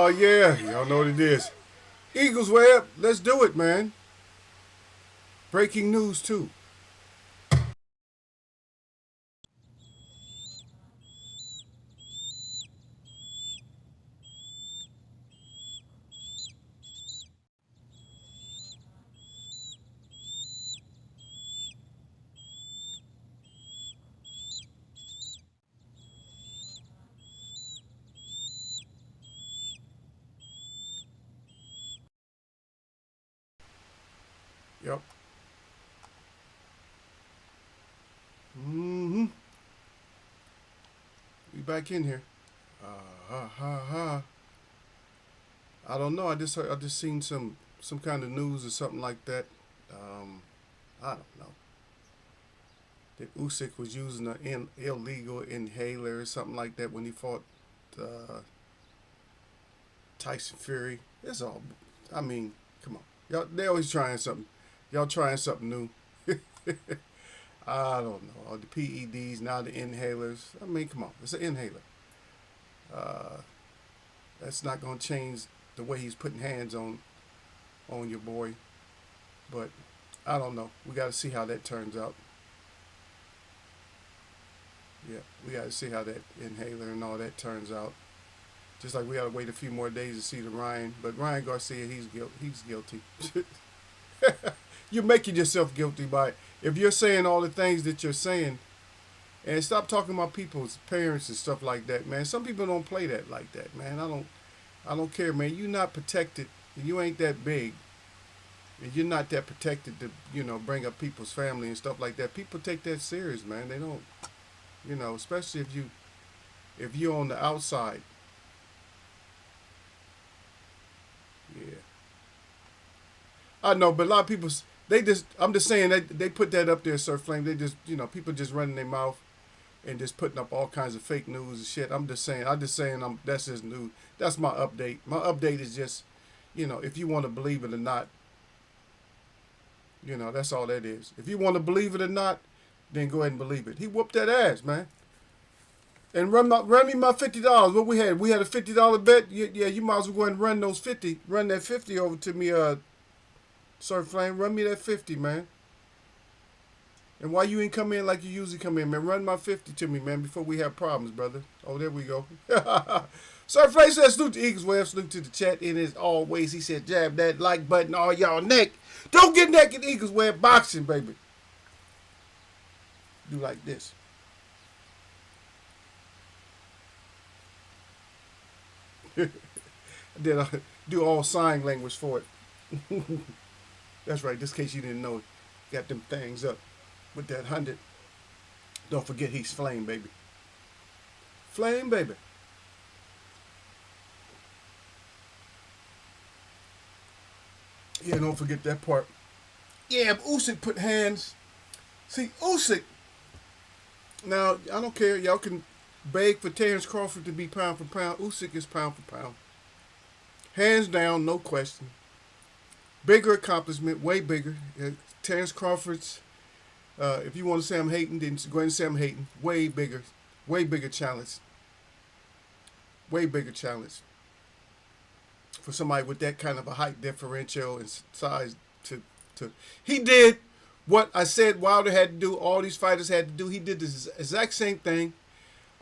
Oh, yeah. Y'all know what it is. Eagles way up. Let's do it, man. Breaking news, too. Yep. Mm-hmm. We back in here. Ha ha ha. I don't know. I just seen some kind of news or something like that. Um, I don't know. That Usyk was using an illegal inhaler or something like that when he fought uh, Tyson Fury. It's all. I mean, come on. Y'all, they always trying something. Y'all trying something new. I don't know. All the PEDs, now the inhalers. I mean, come on. It's an inhaler. Uh, that's not going to change the way he's putting hands on your boy. But I don't know. We got to see how that turns out. Yeah, we got to see how that inhaler and all that turns out. Just like we got to wait a few more days to see the Ryan. But Ryan Garcia, he's guilty. You're making yourself guilty by if you're saying all the things that you're saying. And stop talking about people's parents and stuff like that, man. Some people don't play that like that, man. I don't care, man. You're not protected. You ain't that big. And you're not that protected to, bring up people's family and stuff like that. People take that serious, man. They don't, especially if you're on the outside. Yeah. I know, but a lot of people, I'm just saying they put that up there, Sir Flame. They just, people just running their mouth and just putting up all kinds of fake news and shit. That's just news. That's my update. My update is just, if you want to believe it or not, that's all that is. If you want to believe it or not, then go ahead and believe it. He whooped that ass, man. And run me my $50. What we had? We had a $50 bet. Yeah, you might as well go ahead and run those 50. Run that 50 over to me, Sir Flame. Run me that 50, man. And why you ain't come in like you usually come in, man? Run my 50 to me, man, before we have problems, brother. Oh, there we go. Sir Flame says, salute to Eagles Way, salute to the chat. And as always, he said, jab that like button all y'all neck. Don't get naked, Eagles Way boxing, baby. Do like this. Then I do all sign language for it. That's right, just in case you didn't know. Got them things up with that 100. Don't forget he's Flame, baby. Flame, baby. Yeah, don't forget that part. Yeah, Usyk put hands. See, Usyk. Now, I don't care. Y'all can beg for Terrence Crawford to be pound for pound. Usyk is pound for pound. Hands down, no question. Bigger accomplishment, way bigger. Terrence Crawford's, if you want to say I'm hating, then go ahead and say I'm hating. Way bigger challenge. Way bigger challenge. For somebody with that kind of a height differential and size to he did what I said Wilder had to do, all these fighters had to do. He did the exact same thing.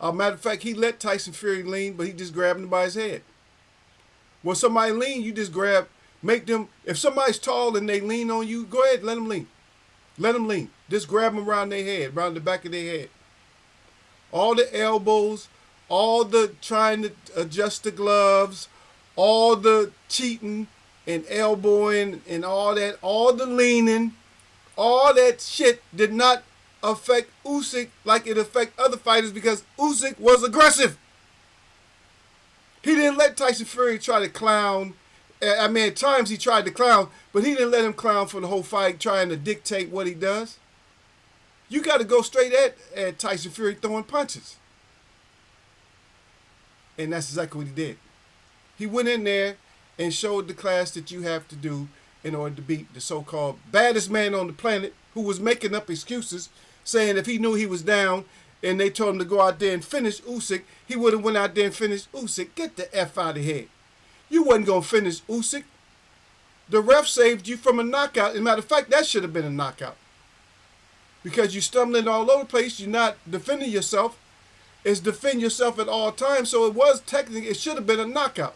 Matter of fact, he let Tyson Fury lean, but he just grabbed him by his head. When somebody lean, you just make them, if somebody's tall and they lean on you, go ahead, let them lean. Let them lean. Just grab them around their head, around the back of their head. All the elbows, all the trying to adjust the gloves, all the cheating and elbowing and all that, all the leaning, all that shit did not affect Usyk like it affect other fighters because Usyk was aggressive. He didn't let Tyson Fury try to clown. I mean, at times he tried to clown, but he didn't let him clown for the whole fight, trying to dictate what he does. You got to go straight at Tyson Fury throwing punches. And that's exactly what he did. He went in there and showed the class that you have to do in order to beat the so-called baddest man on the planet who was making up excuses, saying if he knew he was down and they told him to go out there and finish Usyk, he would have went out there and finished Usyk. Get the F out of here. You wasn't gonna finish Usyk. The ref saved you from a knockout. As a matter of fact, that should have been a knockout because you're stumbling all over the place. You're not defending yourself. It's defend yourself at all times. So it was technically, it should have been a knockout.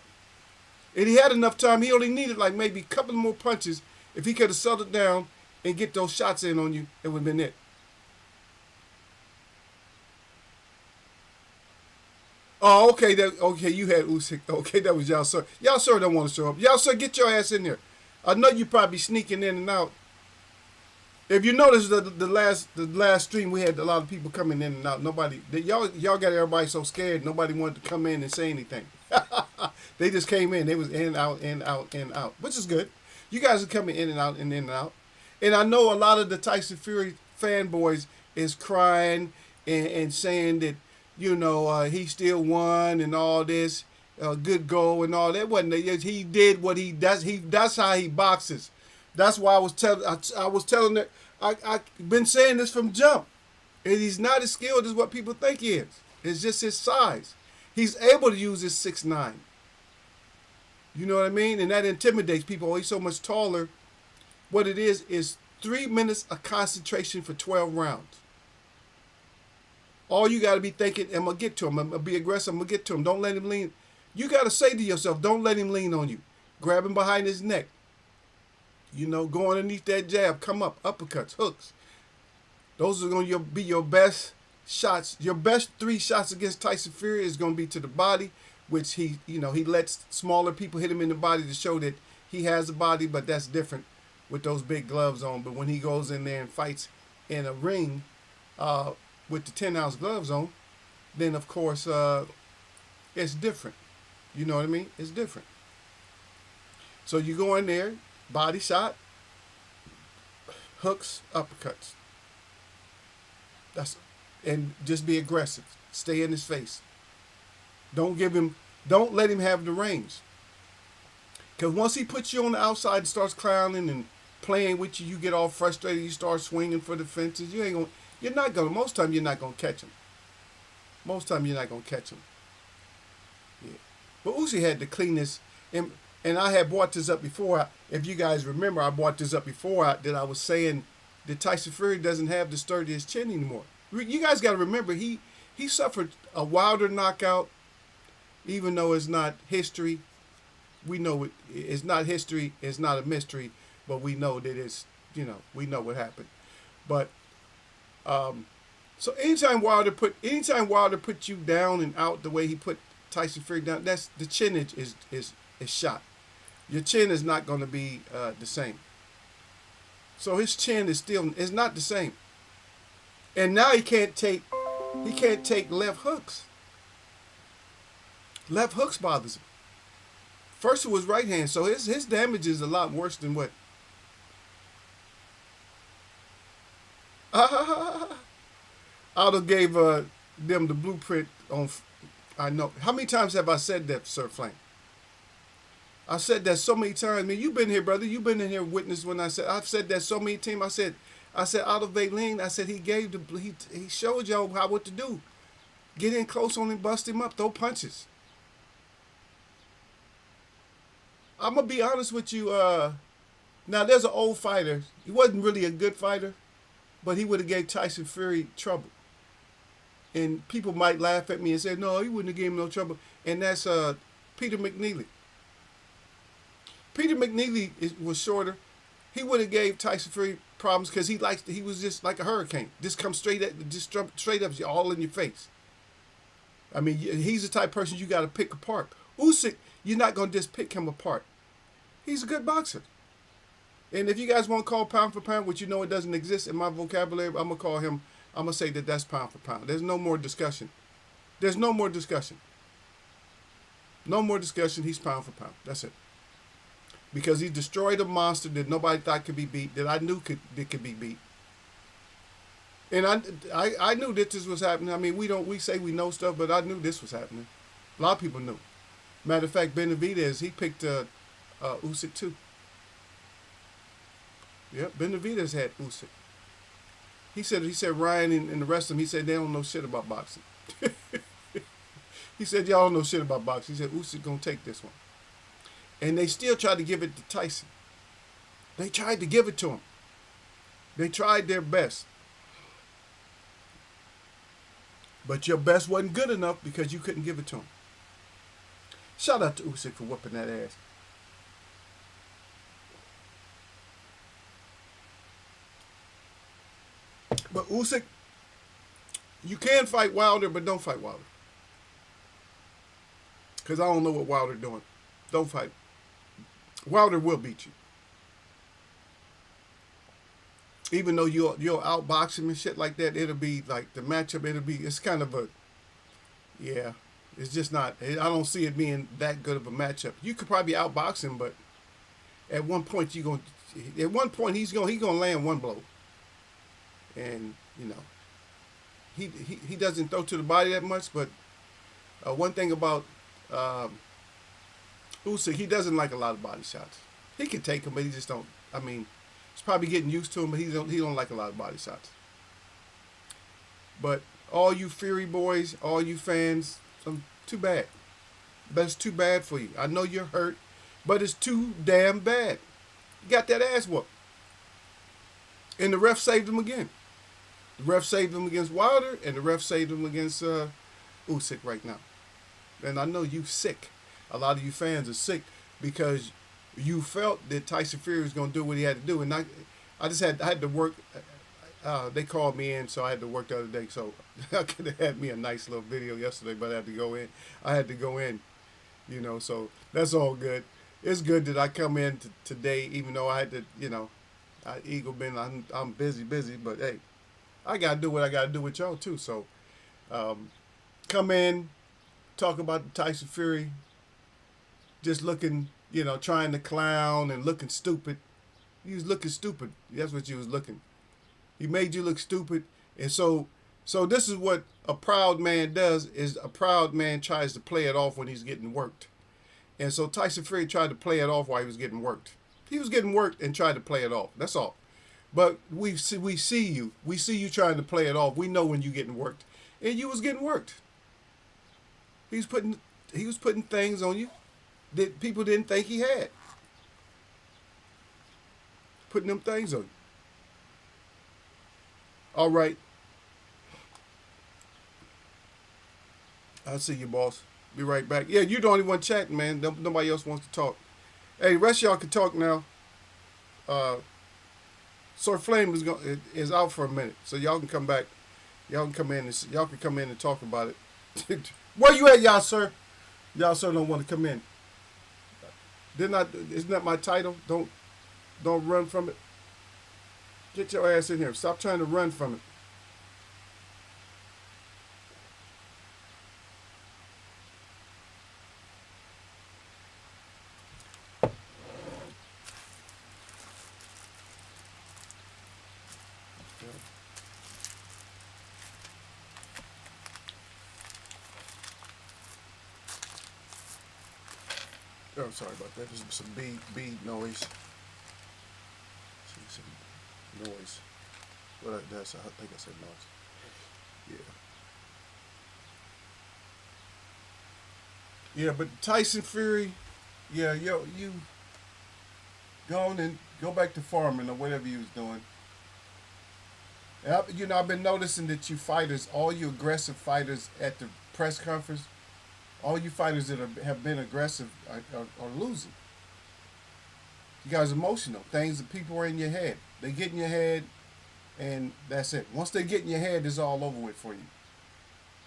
And he had enough time. He only needed like maybe a couple more punches. If he could have settled down and get those shots in on you, it would have been it. Oh, okay. Okay, you had Usyk. Okay, that was y'all, sir. Y'all, sir, don't want to show up. Y'all, sir, get your ass in there. I know you probably sneaking in and out. If you notice the last stream, we had a lot of people coming in and out. Y'all got everybody so scared. Nobody wanted to come in and say anything. They just came in. They was in, out, in, out, in, out, which is good. You guys are coming in and out and in and out. And I know a lot of the Tyson Fury fanboys is crying and saying that, he still won and all this, good goal and all that. Wasn't it? He did what he does. That's how he boxes. That's why I was telling that I've been saying this from jump. And he's not as skilled as what people think he is. It's just his size. He's able to use his 6'9". You know what I mean? And that intimidates people. Oh, he's so much taller. What it is 3 minutes of concentration for 12 rounds. All you got to be thinking, I'm going to get to him. I'm going to be aggressive. I'm going to get to him. Don't let him lean. You got to say to yourself, don't let him lean on you. Grab him behind his neck. Go underneath that jab. Come up. Uppercuts. Hooks. Those are going to be your best shots. Your best 3 shots against Tyson Fury is going to be to the body, which he lets smaller people hit him in the body to show that he has a body, but that's different with those big gloves on. But when he goes in there and fights in a ring with the 10-ounce gloves on, then of course it's different. You know what I mean? It's different. So you go in there, body shot, hooks, uppercuts. And just be aggressive. Stay in his face. Don't let him have the range. Because once he puts you on the outside and starts clowning and playing with you, you get all frustrated, you start swinging for the fences. Most time you're not going to catch him. Most time you're not going to catch him. Yeah. But Uzi had the cleanness, and I had brought this up before. If you guys remember, I brought this up before that I was saying that Tyson Fury doesn't have the sturdiest chin anymore. You guys got to remember, he suffered a Wilder knockout, even though it's not history. We know it's not history. It's not a mystery, but we know that we know what happened. But so anytime Wilder put you down and out the way he put Tyson Fury down, that's the chin is shot. Your chin is not going to be the same. So his chin is not the same. And now he can't take left hooks. Left hooks bothers him. First it was right hand, so his damage is a lot worse than what. Aldo gave them the blueprint on. I know. How many times have I said that, Sir Flame? I said that so many times. I mean, you've been here, brother. You've been in here witness when I've said that so many times. I said Aldo Vaylin, I said he showed y'all what to do. Get in close on him, bust him up, throw punches. I'm going to be honest with you. Now, there's an old fighter. He wasn't really a good fighter, but he would have gave Tyson Fury trouble. And people might laugh at me and say, no, he wouldn't have given him no trouble. And that's Peter McNeely. Peter McNeely was shorter. He would have gave Tyson Fury problems because he was just like a hurricane. Just come straight up, all in your face. I mean, he's the type of person you got to pick apart. Usyk, you're not going to just pick him apart. He's a good boxer. And if you guys want to call pound for pound, which it doesn't exist in my vocabulary, I'm going to call him, I'm going to say that's pound for pound. There's no more discussion. There's no more discussion. No more discussion. He's pound for pound. That's it. Because he destroyed a monster that nobody thought could be beat, that I knew could be beat. And I knew that this was happening. I mean, we say we know stuff, but I knew this was happening. A lot of people knew. Matter of fact, Benavidez, he picked Usyk too. Yep, Benavidez had Usyk. He said Ryan and the rest of them, he said they don't know shit about boxing. He said y'all don't know shit about boxing. He said Usyk gonna take this one. And they still tried to give it to Tyson. They tried to give it to him. They tried their best. But your best wasn't good enough because you couldn't give it to him. Shout out to Usyk for whooping that ass. But Usyk, you can fight Wilder, but don't fight Wilder. Because I don't know what Wilder doing. Don't fight. Wilder will beat you. Even though you'll outbox him and shit like that, it'll be like the matchup. It's kind of a, yeah. It's just not. I don't see it being that good of a matchup. You could probably outbox him, but at one point he's gonna land one blow, and he doesn't throw to the body that much. But one thing about Usyk, he doesn't like a lot of body shots. He can take them, but he just don't. I mean, he's probably getting used to them, but he don't like a lot of body shots. But all you Fury boys, all you fans, too bad. But it's too bad for you. I know you're hurt, but it's too damn bad. You got that ass whooped. And the ref saved him again. The ref saved him against Wilder, and the ref saved him against Usyk right now. And I know you sick. A lot of you fans are sick because you felt that Tyson Fury was going to do what he had to do. And I had to work. They called me in, so I had to work the other day. So I could have had me a nice little video yesterday, but I had to go in. So that's all good. It's good that I come in today, even though I had to, I'm busy, but hey, I got to do what I got to do with y'all too. So come in, talk about the Tyson Fury, just looking, trying to clown and looking stupid. You was looking stupid. That's what you was looking. He made you look stupid. And so this is what a proud man does, is a proud man tries to play it off when he's getting worked. And so Tyson Fury tried to play it off while he was getting worked. He was getting worked and tried to play it off. That's all. But we see you. We see you trying to play it off. We know when you getting worked. And you was getting worked. He was putting things on you that people didn't think he had. Putting them things on you. All right. I'll see you, boss. Be right back. Yeah, you're the only one chatting, man. Nobody else wants to talk. Hey, the rest of y'all can talk now. Sir Flame is out for a minute, so y'all can come back. Y'all can come in and talk about it. Where you at, y'all, sir? Y'all, sir, don't want to come in. Isn't that my title? Don't run from it. Get your ass in here. Stop trying to run from it. Oh, sorry about that. There's some bead noise. Some noise. Well, that's, I think I said noise. Yeah. Yeah, but Tyson Fury, yeah, you go on and go back to farming or whatever you was doing. And I've been noticing that you fighters, all you aggressive fighters at the press conference, all you fighters that have been aggressive are losing. You guys are emotional. Things that people are in your head. They get in your head, and that's it. Once they get in your head, it's all over with for you.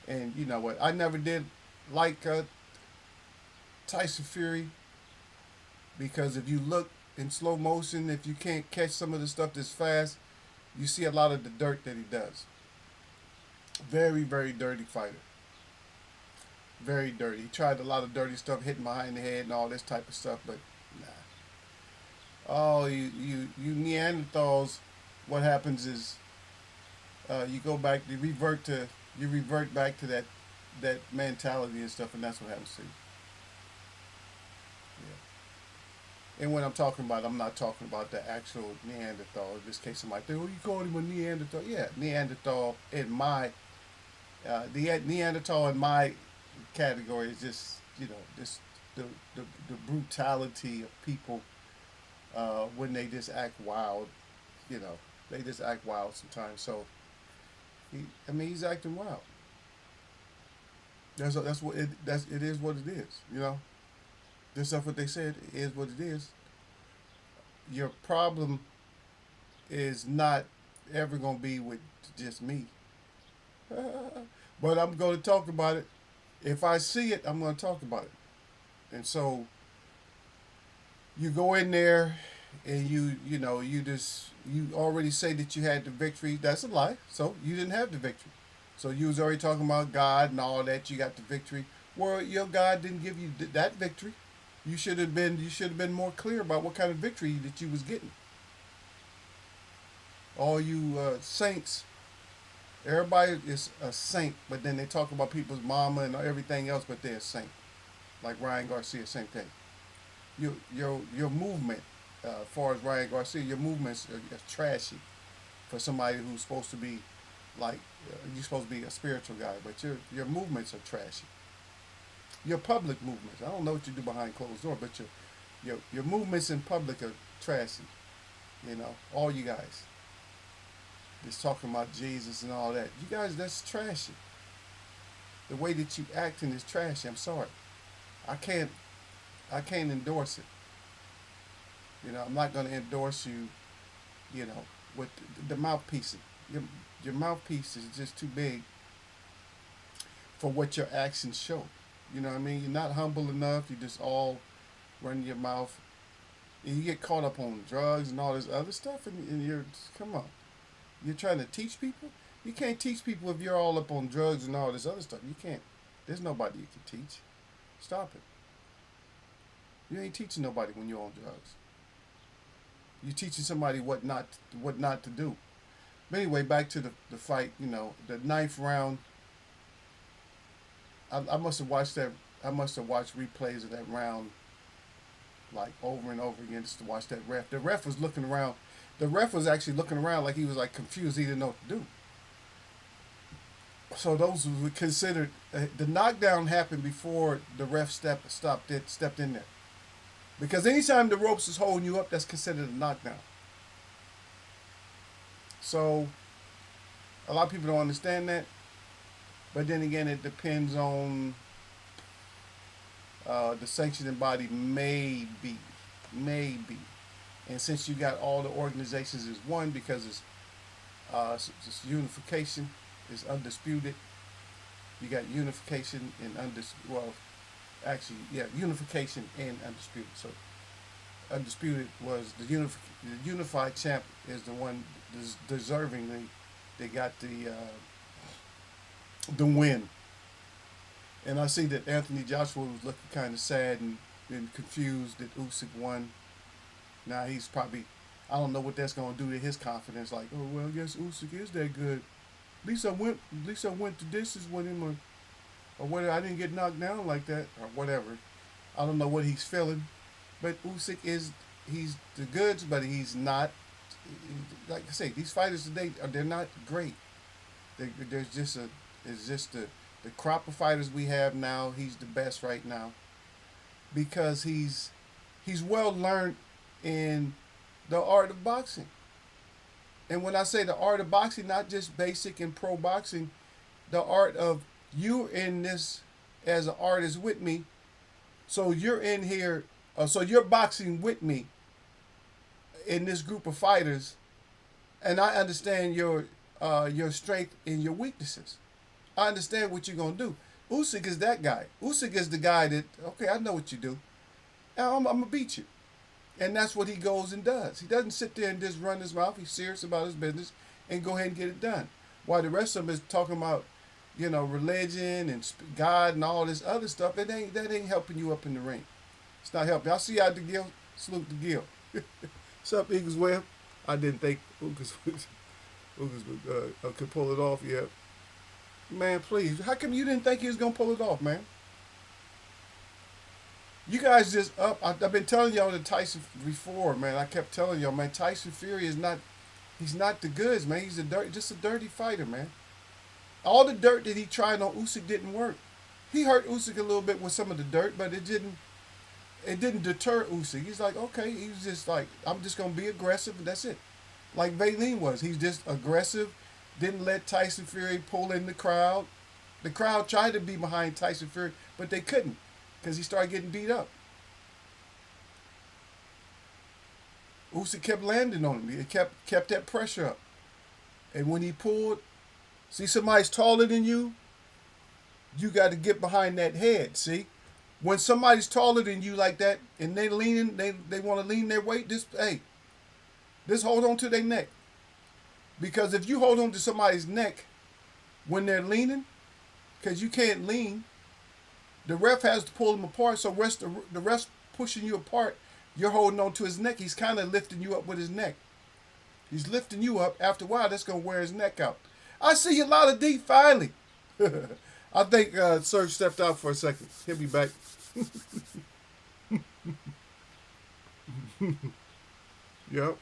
And you know what? I never did like Tyson Fury, because if you look in slow motion, if you can't catch some of the stuff that's fast, you see a lot of the dirt that he does. Very, very dirty fighter. Very dirty. He tried a lot of dirty stuff, hitting behind the head and all this type of stuff, but nah. Oh, you Neanderthals, what happens is you go back, you revert back to that mentality and stuff, and that's what happens to you. Yeah. And when I'm talking about, I'm not talking about the actual Neanderthal. In this case, somebody think, oh, you call him a Neanderthal? Yeah, Neanderthal in my the Neanderthal in my category is just the, the, the brutality of people when they just act wild. You know, they just act wild sometimes. So I mean, he's acting wild. That's what it is. What it is. You know, this stuff what they said is what it is. Your problem is not ever gonna be with just me, but I'm going to talk about it. If I see it, I'm going to talk about it. And so you go in there and you know you already say that you had the victory. That's a lie. So you didn't have the victory. So you was already talking about God and all that. You got the victory. Well, your God didn't give you that victory. You should have been more clear about what kind of victory that you was getting. All you saints, everybody is a saint, but then they talk about people's mama and everything else, but they're a saint. Like Ryan Garcia, same thing. Your movement, as far as Ryan Garcia, your movements are trashy for somebody who's supposed to be like you're supposed to be a spiritual guy, but your movements are trashy. Your public movements, I don't know what you do behind closed doors, but your movements in public are trashy. You know, all you guys just talking about Jesus and all that. You guys, that's trashy. The way that you acting is trashy. I'm sorry. I can't I can't endorse it. You know, I'm not going to endorse you. You know, with the mouthpiece. Your mouthpiece is just too big for what your actions show. You know what I mean? You're not humble enough. You just all run your mouth. And you get caught up on drugs and all this other stuff, and you're come on. You're trying to teach people. You can't teach people if you're all up on drugs and all this other stuff. You can't. There's nobody you can teach. Stop it. You ain't teaching nobody when you're on drugs. You're teaching somebody what not to do. But anyway, back to the fight. You know, the ninth round. I must have watched that. I must have watched replays of that round like over and over again just to watch that ref. The ref was looking around. The ref was actually looking around like he was like confused. He didn't know what to do. So those were considered the knockdown happened before the ref stepped in there. Because anytime the ropes is holding you up, that's considered a knockdown. So a lot of people don't understand that. But then again, it depends on the sanctioning body. Maybe. And since you got all the organizations as one, because it's unification, is undisputed. You got unification and unification and undisputed. So undisputed was the unified champ is the one deservingly they got the win. And I see that Anthony Joshua was looking kind of sad and confused that Usyk won. Now he's probably, I don't know what that's going to do to his confidence. Like, oh well, I guess Usyk is that good. At least I went the distance with him, or whether I didn't get knocked down like that, or whatever. I don't know what he's feeling, but Usyk he's the goods, but he's not. Like I say, these fighters today they're not great. It's just the crop of fighters we have now. He's the best right now because he's well learned in the art of boxing. And when I say the art of boxing, not just basic and pro boxing, the art of you in this as an artist with me. So you're in here, so you're boxing with me in this group of fighters, and I understand your strength and your weaknesses. I understand what you're gonna do. Usyk is that guy. Usyk is the guy that okay, I know what you do. And I'm gonna beat you. And that's what he goes and does. He doesn't sit there and just run his mouth. He's serious about his business and go ahead and get it done. While the rest of them is talking about, religion and God and all this other stuff, that ain't helping you up in the ring. It's not helping. I'll see you out the Gill. Salute the Gill. What's up, Eagles Web? I didn't think Ugas could pull it off yet. Man, please. How come you didn't think he was going to pull it off, man? You guys just up. I've been telling y'all that Tyson before, man. I kept telling y'all, man. Tyson Fury is not. He's not the goods, man. He's just a dirty fighter, man. All the dirt that he tried on Usyk didn't work. He hurt Usyk a little bit with some of the dirt, but it didn't. it didn't deter Usyk. He's like, okay, he was just like, I'm just gonna be aggressive, and that's it. Like Valine was, he's just aggressive. Didn't let Tyson Fury pull in the crowd. The crowd tried to be behind Tyson Fury, but they couldn't because he started getting beat up. Usyk kept landing on him. He kept that pressure up. And when he pulled, see somebody's taller than you got to get behind that head. See, when somebody's taller than you like that and they leaning, they want to lean their weight. Just hold on to their neck, because if you hold on to somebody's neck when they're leaning, because you can't lean, the ref has to pull them apart. So the ref's pushing you apart. You're holding on to his neck. He's kind of lifting you up with his neck. He's lifting you up. After a while, that's going to wear his neck out. I see a lot of D finally. I think Serge stepped out for a second. He'll be back. Yep.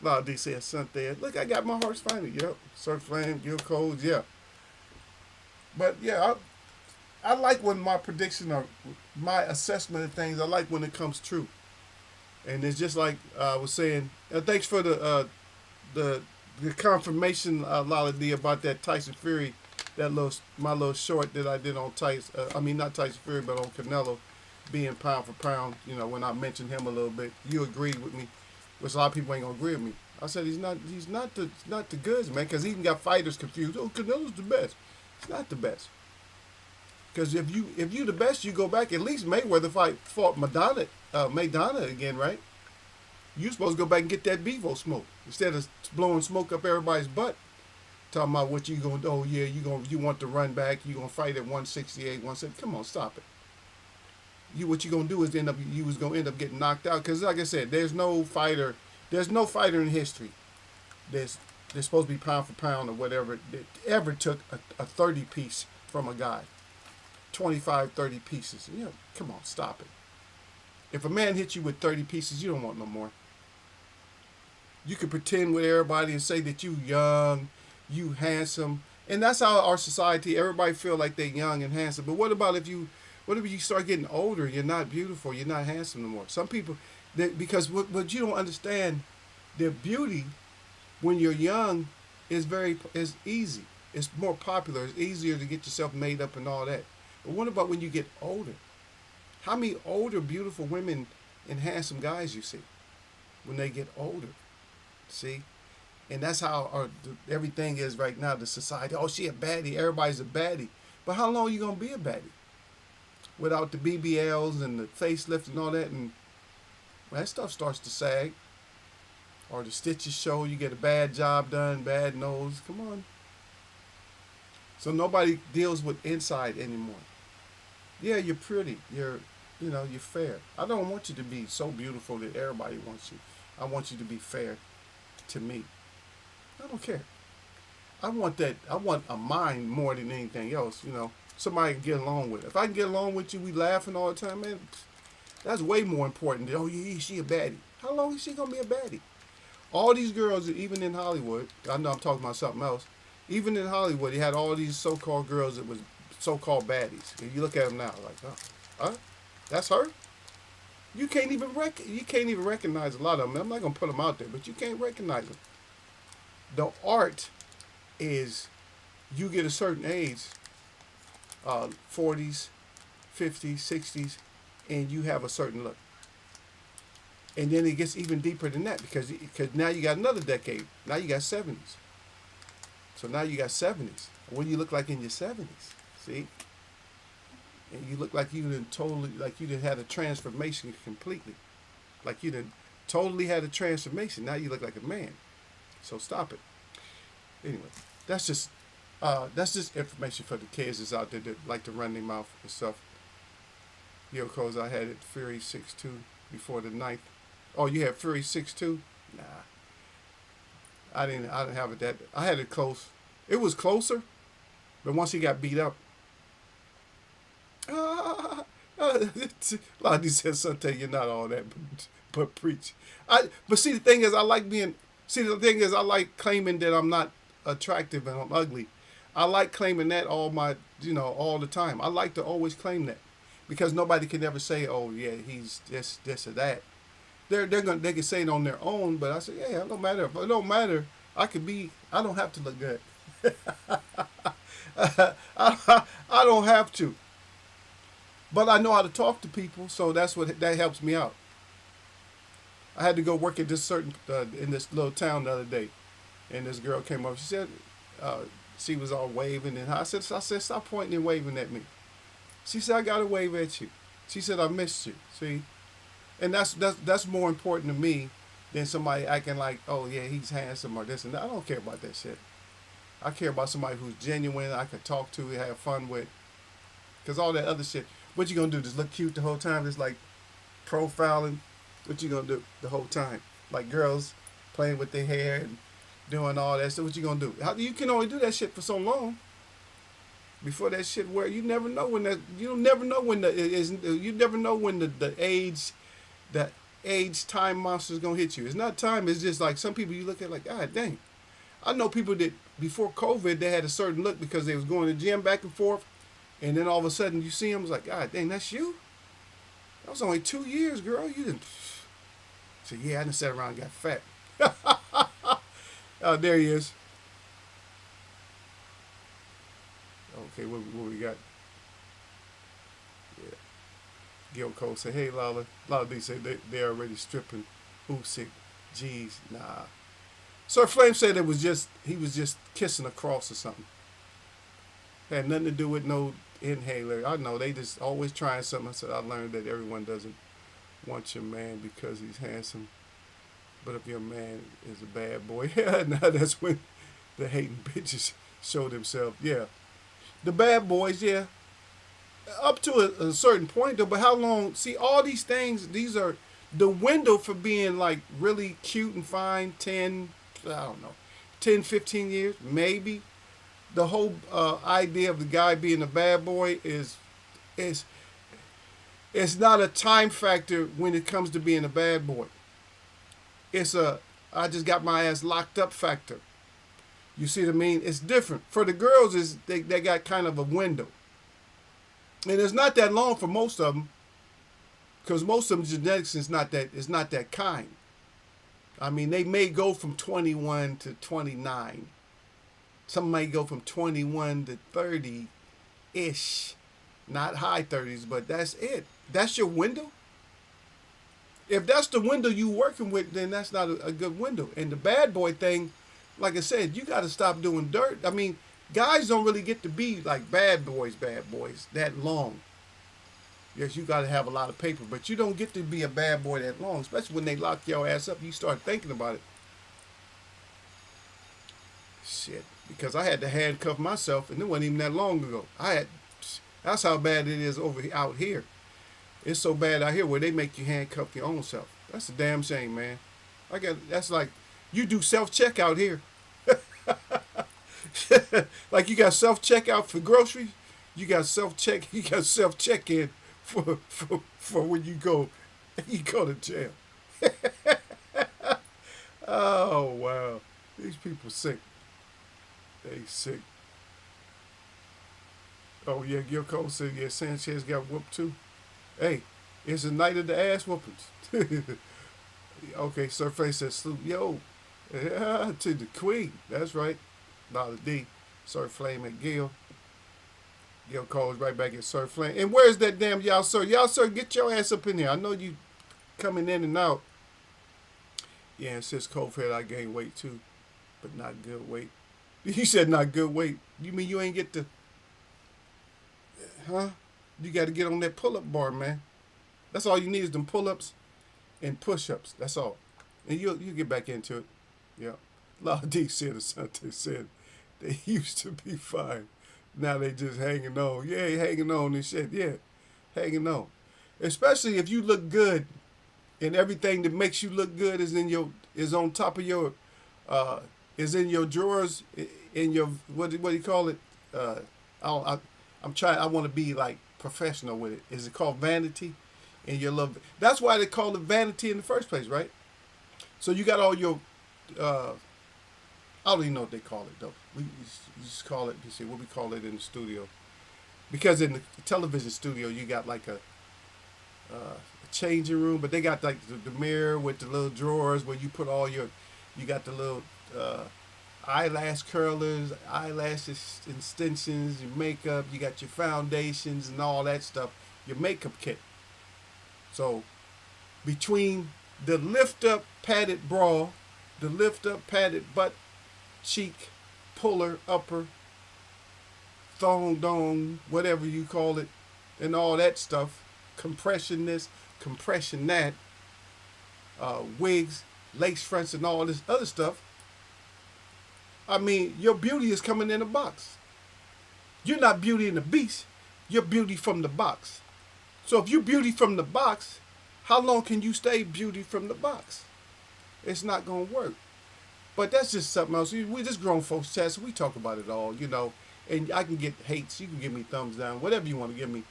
A lot of D said something. Look, I got my horse finally. Yep. Surf Flame, Gil Codes, yeah. But yeah, I like when my prediction or my assessment of things, I like when it comes true. And it's just like I was saying, thanks for the confirmation, Lala D, about that Tyson Fury, my little short that I did on Tyson. I mean, not Tyson Fury, but on Canelo, being pound for pound. You know, when I mentioned him a little bit, you agreed with me, which a lot of people ain't gonna agree with me. I said he's not the goods, man, because he even got fighters confused. Oh, Canelo's the best. He's not the best. Because if you the best, you go back. At least Mayweather fought Maidana again, right? You supposed to go back and get that Bevo smoke instead of blowing smoke up everybody's butt. Talking about what you gonna do? Oh yeah, you want to run back? You gonna fight at 168, 170? Come on, stop it. What you gonna do is you was gonna end up getting knocked out, because like I said, there's no fighter in history that's supposed to be pound for pound or whatever that ever took a 30 piece from a guy. 25, 30 pieces. You know, come on, stop it. If a man hits you with 30 pieces, you don't want no more. You can pretend with everybody and say that you young, you handsome, and that's how our society. Everybody feel like they're young and handsome. But what if you start getting older? You're not beautiful. You're not handsome no more. Some people, because what you don't understand, their beauty when you're young is easy. It's more popular. It's easier to get yourself made up and all that. But what about when you get older? How many older, beautiful women and handsome guys you see when they get older? See? And that's how everything is right now, the society. Oh, she a baddie. Everybody's a baddie. But how long are you going to be a baddie? Without the BBLs and the facelift and all that. And that stuff starts to sag. Or the stitches show. You get a bad job done, bad nose. Come on. So nobody deals with inside anymore. Yeah, you're pretty. You're fair. I don't want you to be so beautiful that everybody wants you. I want you to be fair to me. I don't care. I want a mind more than anything else, somebody I can get along with. If I can get along with you, we laughing all the time, man, that's way more important than, oh, yeah, she a baddie. How long is she going to be a baddie? All these girls, even in Hollywood, I know I'm talking about something else, even in Hollywood, you had all these so-called girls that was so-called baddies. And you look at them now, like, huh? That's her? You can't even recognize a lot of them. I'm not gonna put them out there, but you can't recognize them. The art is, you get a certain age, 40s, 50s, 60s, and you have a certain look. And then it gets even deeper than that, because now you got another decade. Now you got 70s. So now you got 70s. What do you look like in your 70s? See? And you look like you done had a transformation completely. Like you done totally had a transformation. Now you look like a man. So stop it. Anyway, that's just information for the kids that's out there that like to run their mouth and stuff. Cause I had it Fury 6'2" before the ninth. Oh, you had Fury 6'2"? Nah. I didn't have it that. I had it close. It was closer, but once he got beat up, Lottie said, "Something you're not all that, but preach." But see, the thing is, I like claiming that I'm not attractive and I'm ugly. I like claiming that all the time. I like to always claim that, because nobody can ever say, "Oh yeah, he's this or that." They can say it on their own, but I say, "Yeah, it don't matter. It don't matter. I could be. I don't have to look good. I don't have to, but I know how to talk to people, so that helps me out. I had to go work at this certain in this little town the other day, and this girl came up. She said uh, she was all waving, and I said, stop pointing and waving at me. She said, I gotta wave at you. She said, I missed you. See, and that's more important to me than somebody acting like, oh yeah, he's handsome or this and that. I don't care about that shit. I care about somebody who's genuine, I can talk to, have fun with, because all that other shit. What you gonna do? Just look cute the whole time? Just like profiling? What you gonna do the whole time? Like girls playing with their hair and doing all that stuff. What you gonna do? You can only do that shit for so long. Before that shit wear, you never know when that. You never know when the is. You never know when the age time monster is gonna hit you. It's not time. It's just like some people you look at like, God dang. I know people that before COVID they had a certain look because they was going to the gym back and forth, and then all of a sudden you see them, it's like, God dang, that's you. That was only 2 years, girl. You didn't. So yeah, I done sat around and got fat. Oh, there he is. Okay, what we got? Yeah. Gil Cole said, hey, Lala. Lala D said they already stripping. Who sick? Jeez, nah. Sir Flame said he was just kissing a cross or something. Had nothing to do with no inhaler. I know, they just always trying something. I said, I learned that everyone doesn't want your man because he's handsome. But if your man is a bad boy, yeah, now that's when the hating bitches show themselves. Yeah. The bad boys, yeah. Up to a certain point, though, but how long? See, all these things, these are the window for being, like, really cute and fine, 10, I don't know, 10, 15 years, maybe. The whole idea of the guy being a bad boy is it's not a time factor when it comes to being a bad boy. It's a I just got my ass locked up factor. You see what I mean? It's different. For the girls, is they got kind of a window. And it's not that long for most of them, because most of them genetics is not that kind. I mean, they may go from 21 to 29. Some may go from 21 to 30-ish. Not high 30s, but that's it. That's your window. If that's the window you working with, then that's not a good window. And the bad boy thing, like I said, you got to stop doing dirt. I mean, guys don't really get to be like bad boys that long. Yes, you got to have a lot of paper, but you don't get to be a bad boy that long, especially when they lock your ass up. You start thinking about it. Shit, because I had to handcuff myself, and it wasn't even that long ago. That's how bad it is out here. It's so bad out here where they make you handcuff your own self. That's a damn shame, man. That's like you do self-check out here. Like you got self-checkout for groceries. You got self-check-in for when you go to jail. Oh wow. These people sick. They sick. Oh yeah, Gil Cole said yeah, Sanchez got whooped too. Hey, it's a night of the ass whoopings. Okay, Surface says salute. Yo, yeah, to the queen. That's right. Dollar D. Sir Flame at Gil. Gil calls right back at Sir Flame. And where's that damn y'all sir? Y'all sir, get your ass up in here. I know you coming in and out. Yeah, and since COVID, I gained weight too, but not good weight. You said not good weight. You mean you ain't get the, huh? You got to get on that pull-up bar, man. That's all you need is them pull-ups and push-ups. That's all. And you'll get back into it. Yeah. Law D said Asante said they used to be fine. Now they just hanging on. Yeah, hanging on and shit. Yeah, hanging on. Especially if you look good and everything that makes you look good is on top of your is in your drawers, in your what do you call it? I want to be like professional with it. Is it called vanity? And your love. That's why they call it vanity in the first place, right? So you got all your I don't even know what they call it though. We just call it. You see what we call it in the studio. because in the television studio you got like a changing room, but they got like the mirror with the little drawers where you put all your, you got the little uh, eyelash curlers, eyelash extensions, your makeup, you got your foundations and all that stuff, your makeup kit. So between the lift up padded bra, the lift up padded butt cheek puller upper, thong dong, whatever you call it, and all that stuff, compression this, compression that, wigs, lace fronts, and all this other stuff. I mean, your beauty is coming in a box. You're not Beauty and the Beast. You're beauty from the box. So if you beauty from the box, how long can you stay beauty from the box? It's not gonna work. But that's just something else. We just grown folks chat, so we talk about it all, you know. And I can get hates. You can give me thumbs down, whatever you want to give me.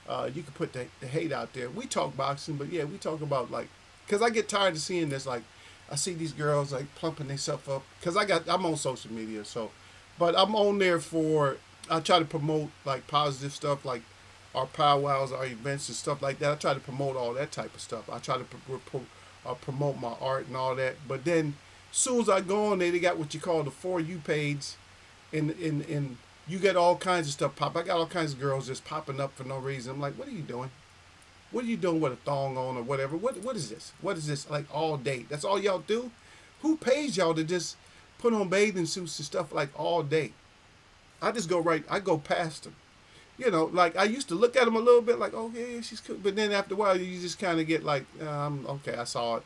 You can put the hate out there. We talk boxing, but yeah, we talk about like, cause I get tired of seeing this. Like, I see these girls like plumping themselves up. Cause I'm on social media, so, but I'm on there for. I try to promote like positive stuff, like our powwows, our events and stuff like that. I try to promote all that type of stuff. I try to promote my art and all that. But then, as soon as I go on there, they got what you call the For You page, and you get all kinds of stuff pop. I got all kinds of girls just popping up for no reason. I'm like, what are you doing? What are you doing with a thong on or whatever? What is this? What is this like all day? That's all y'all do? Who pays y'all to just put on bathing suits and stuff like all day? I just go right. I go past them. You know, like I used to look at them a little bit like, oh yeah, she's cool. But then after a while, you just kind of get like, okay, I saw it.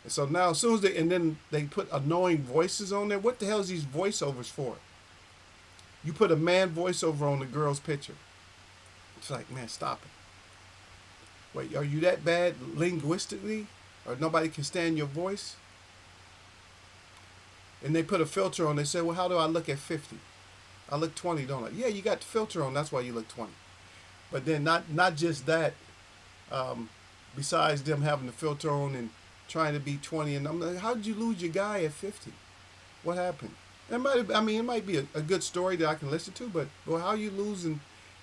And so now, as soon as and then they put annoying voices on there. What the hell is these voiceovers for? You put a man voiceover on the girl's picture. It's like, man, stop it. Wait, are you that bad linguistically? Or nobody can stand your voice? And they put a filter on. They say, well, how do I look at 50? I look 20, don't I? Yeah, you got the filter on. That's why you look 20. But then not just that. Besides them having the filter on and trying to be 20, and I'm like, how did you lose your guy at 50? What happened? It might be a good story that I can listen to, but well, how you losing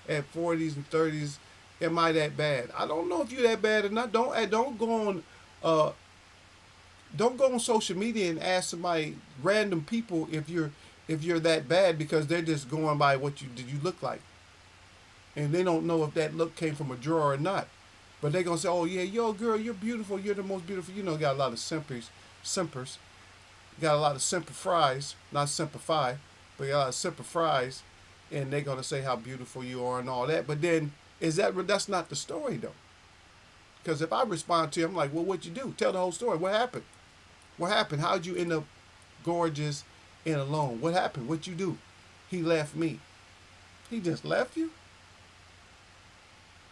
at 40s and 30s? Am I that bad? I don't know if you're that bad or not. Don't go on social media and ask somebody, random people, if you're that bad, because they're just going by what you look like, and they don't know if that look came from a drawer or not. But they're gonna say, oh yeah, yo girl, you're beautiful. You're the most beautiful. You know, got a lot of simpers. Got a lot of simper fries, not simplify, but got a lot of simper fries, and they're gonna say how beautiful you are and all that. But then that's not the story though? Because if I respond to you, I'm like, well, what'd you do? Tell the whole story. What happened? What happened? How'd you end up gorgeous and alone? What happened? What'd you do? He left me. He just left you?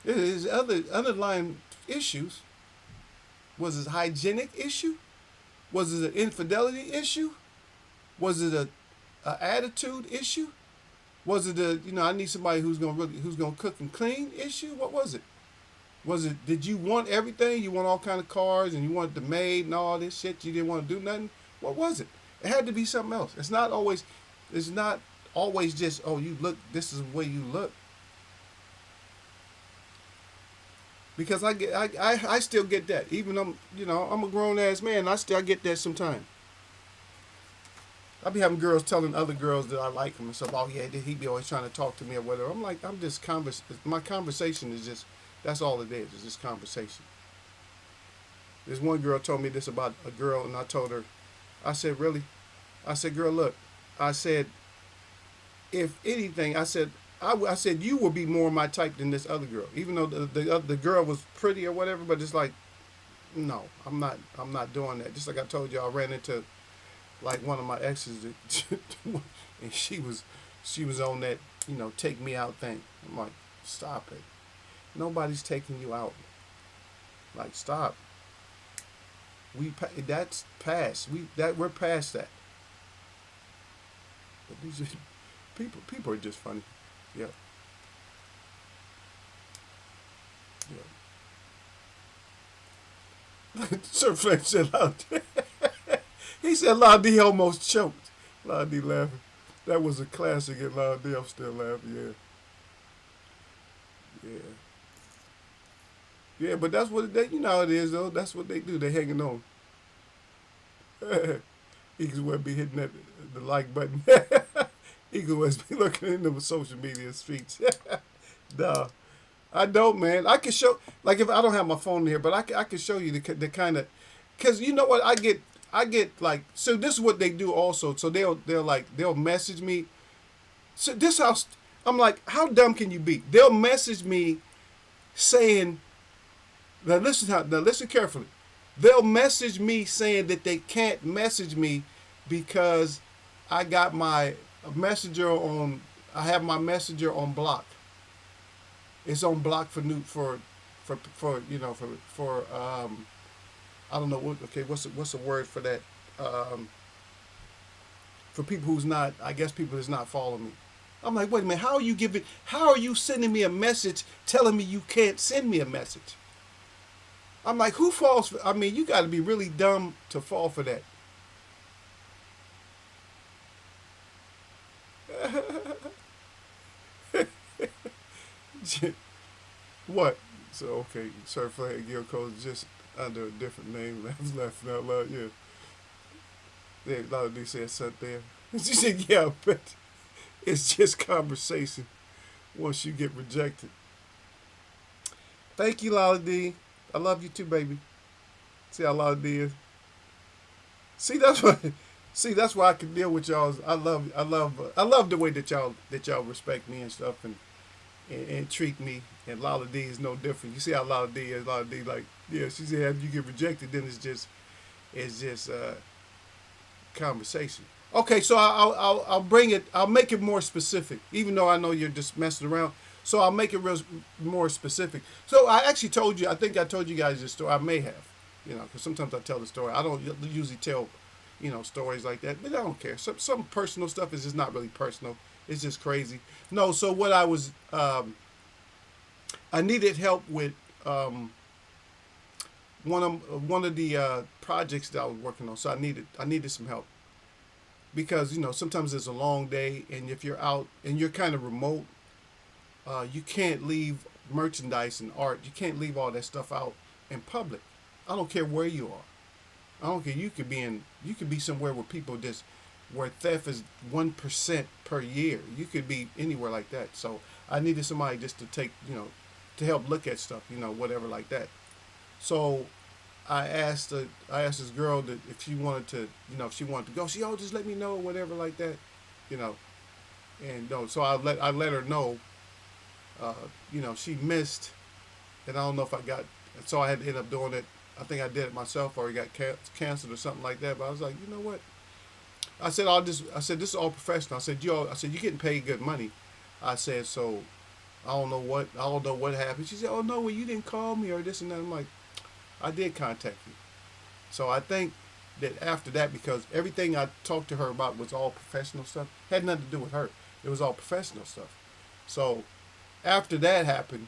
His other underlying issues. Was it a hygienic issue? Was it an infidelity issue? Was it a attitude issue? Was it I need somebody who's gonna cook and clean issue? What was it? Was it, did you want everything? You want all kind of cars and you wanted the maid and all this shit? You didn't want to do nothing? What was it? It had to be something else. It's not always just, oh, you look, this is the way you look. Because I still get that. Even I'm a grown ass man, I get that sometimes. I be having girls telling other girls that I like them and stuff. Oh yeah, he be always trying to talk to me or whatever. I'm like, my conversation is just, that's all it is. It's just conversation. This one girl told me this about a girl, and I told her, I said, really? I said, girl, look. I said, if anything, I said you will be more my type than this other girl. Even though the girl was pretty or whatever, but it's like, no, I'm not doing that. Just like I told you, I ran into like one of my exes, and she was on that, take me out thing. I'm like, stop it. Nobody's taking you out. Like, stop. That's past. We're past that. But these people are just funny. Yeah. Yeah. Sir Fletcher said loud. He said Loud D almost choked. Loud D laughing. That was a classic, and Loud D, I'm still laughing. Yeah. Yeah. Yeah, but that's what they, you know how it is though. That's what they do. They hanging on. Eagles will be hitting that the like button. Eagles will be looking into the social media streets. Duh. I don't, man. I can show, like, if I don't have my phone here, but I can show you the kind of, cause you know what I get like, so this is what they do also. So they'll message me. So this house, I'm like, how dumb can you be? They'll message me saying, now listen carefully. They'll message me saying that they can't message me because I got my messenger on. I have my messenger on block. It's on block for new for you know for I don't know what, okay, what's the word for that, um, for people who's not, I guess people that's not following me. I'm like, wait a minute, how are you sending me a message telling me you can't send me a message? I'm like, who falls for, I mean, you got to be really dumb to fall for that. What? So okay, certified guild code is just under a different name. I was laughing out loud. Yeah, a lot of these said something there. She said, "Yeah, but it's just conversation. Once you get rejected." Thank you, Lala D. I love you too, baby. See how Lala D is. See, that's why. See, that's why I can deal with y'all. I love the way that y'all respect me and stuff, and treat me. And Lala D is no different. You see how Lala D is. Lala D, like, yeah, she said, after you get rejected, then it's just conversation. Okay, so I'll bring it. I'll make it more specific, even though I know you're just messing around. So I'll make it real more specific. So I actually told you. I think I told you guys this story. I may have, because sometimes I tell the story. I don't usually tell, stories like that, but I don't care. Some personal stuff is just not really personal. It's just crazy. No, so what I needed help with one of the projects that I was working on. So I needed some help because sometimes it's a long day, and if you're out and you're kind of remote, you can't leave merchandise and art. You can't leave all that stuff out in public. I don't care where you are. I don't care. You could be somewhere where people just where theft is 1% per year. You could be anywhere like that. So I needed somebody just to take to help look at stuff, whatever like that. So I asked this girl that if she wanted to, if she wanted to go, she just let me know, whatever like that, you know. And no, so I let her know. She missed, and I don't know if I got. So I had to end up doing it. I think I did it myself, or it got canceled or something like that. But I was like, you know what? I said this is all professional. I said you're getting paid good money. I said so. I don't know what happened. She said, oh no, well you didn't call me or this and that. I'm like, I did contact you. So I think that after that, because everything I talked to her about was all professional stuff, had nothing to do with her. It was all professional stuff. So after that happened,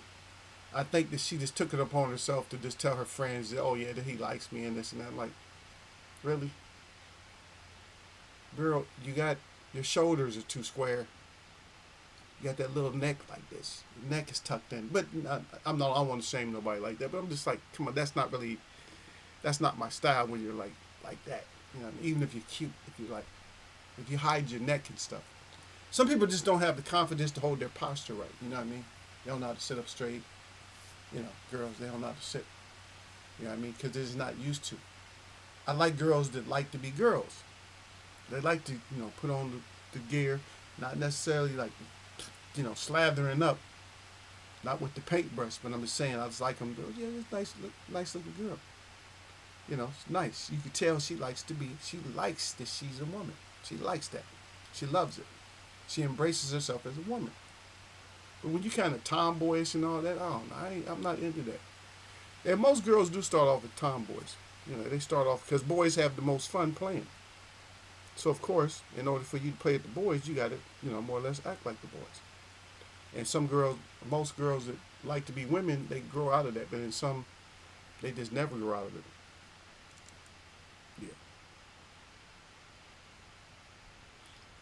I think that she just took it upon herself to just tell her friends that, oh yeah, that he likes me and this and that. I'm like, really? Girl, your shoulders are too square. You got that little neck like this. Your neck is tucked in. But I don't want to shame nobody like that. But I'm just like, come on, that's not my style when you're like that. Even if you're cute, if you hide your neck and stuff. Some people just don't have the confidence to hold their posture right. You know what I mean? They don't know how to sit up straight. Girls, they don't know how to sit. You know what I mean? Because they're just not used to. I like girls that like to be girls. They like to, put on the gear, not necessarily like, slathering up, not with the paintbrush, but I'm just saying, I just like them. Yeah, it's nice looking girl. It's nice. You can tell she likes that she's a woman. She likes that. She loves it. She embraces herself as a woman. But when you kind of tomboyish and all that, I don't know. I'm not into that. And most girls do start off with tomboys. They start off because boys have the most fun playing. So of course, in order for you to play with the boys, you got to, more or less act like the boys. And most girls that like to be women, they grow out of that. But in some, they just never grow out of it.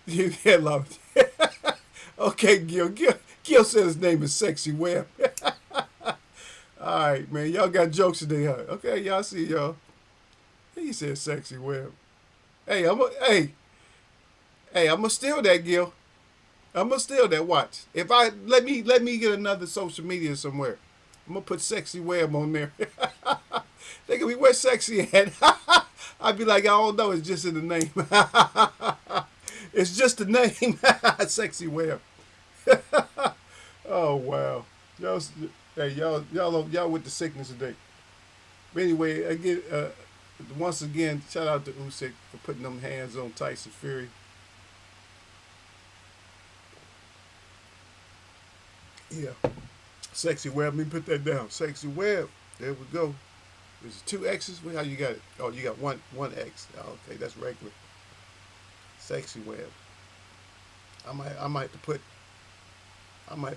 Yeah. Yeah, love it. Okay, Gil. Gil said his name is Sexy Web. All right, man. Y'all got jokes today, huh? Okay, y'all see y'all. He said sexy web. Hey, I'm gonna steal that, Gil. I'm gonna steal that. Watch. If I let me get another social media somewhere. I'm gonna put sexy web on there. They gonna be where sexy at. I'd be like, I don't know. It's just in the name. It's just the name. Sexy web. Oh wow. Y'all, hey y'all with the sickness today. But anyway, again, once again, shout out to Usyk for putting them hands on Tyson Fury. Yeah, sexy web. Let me put that down. Sexy web. There we go. There's two X's. How you got it? Oh, you got one X. Oh, okay, that's regular. Sexy web. I might have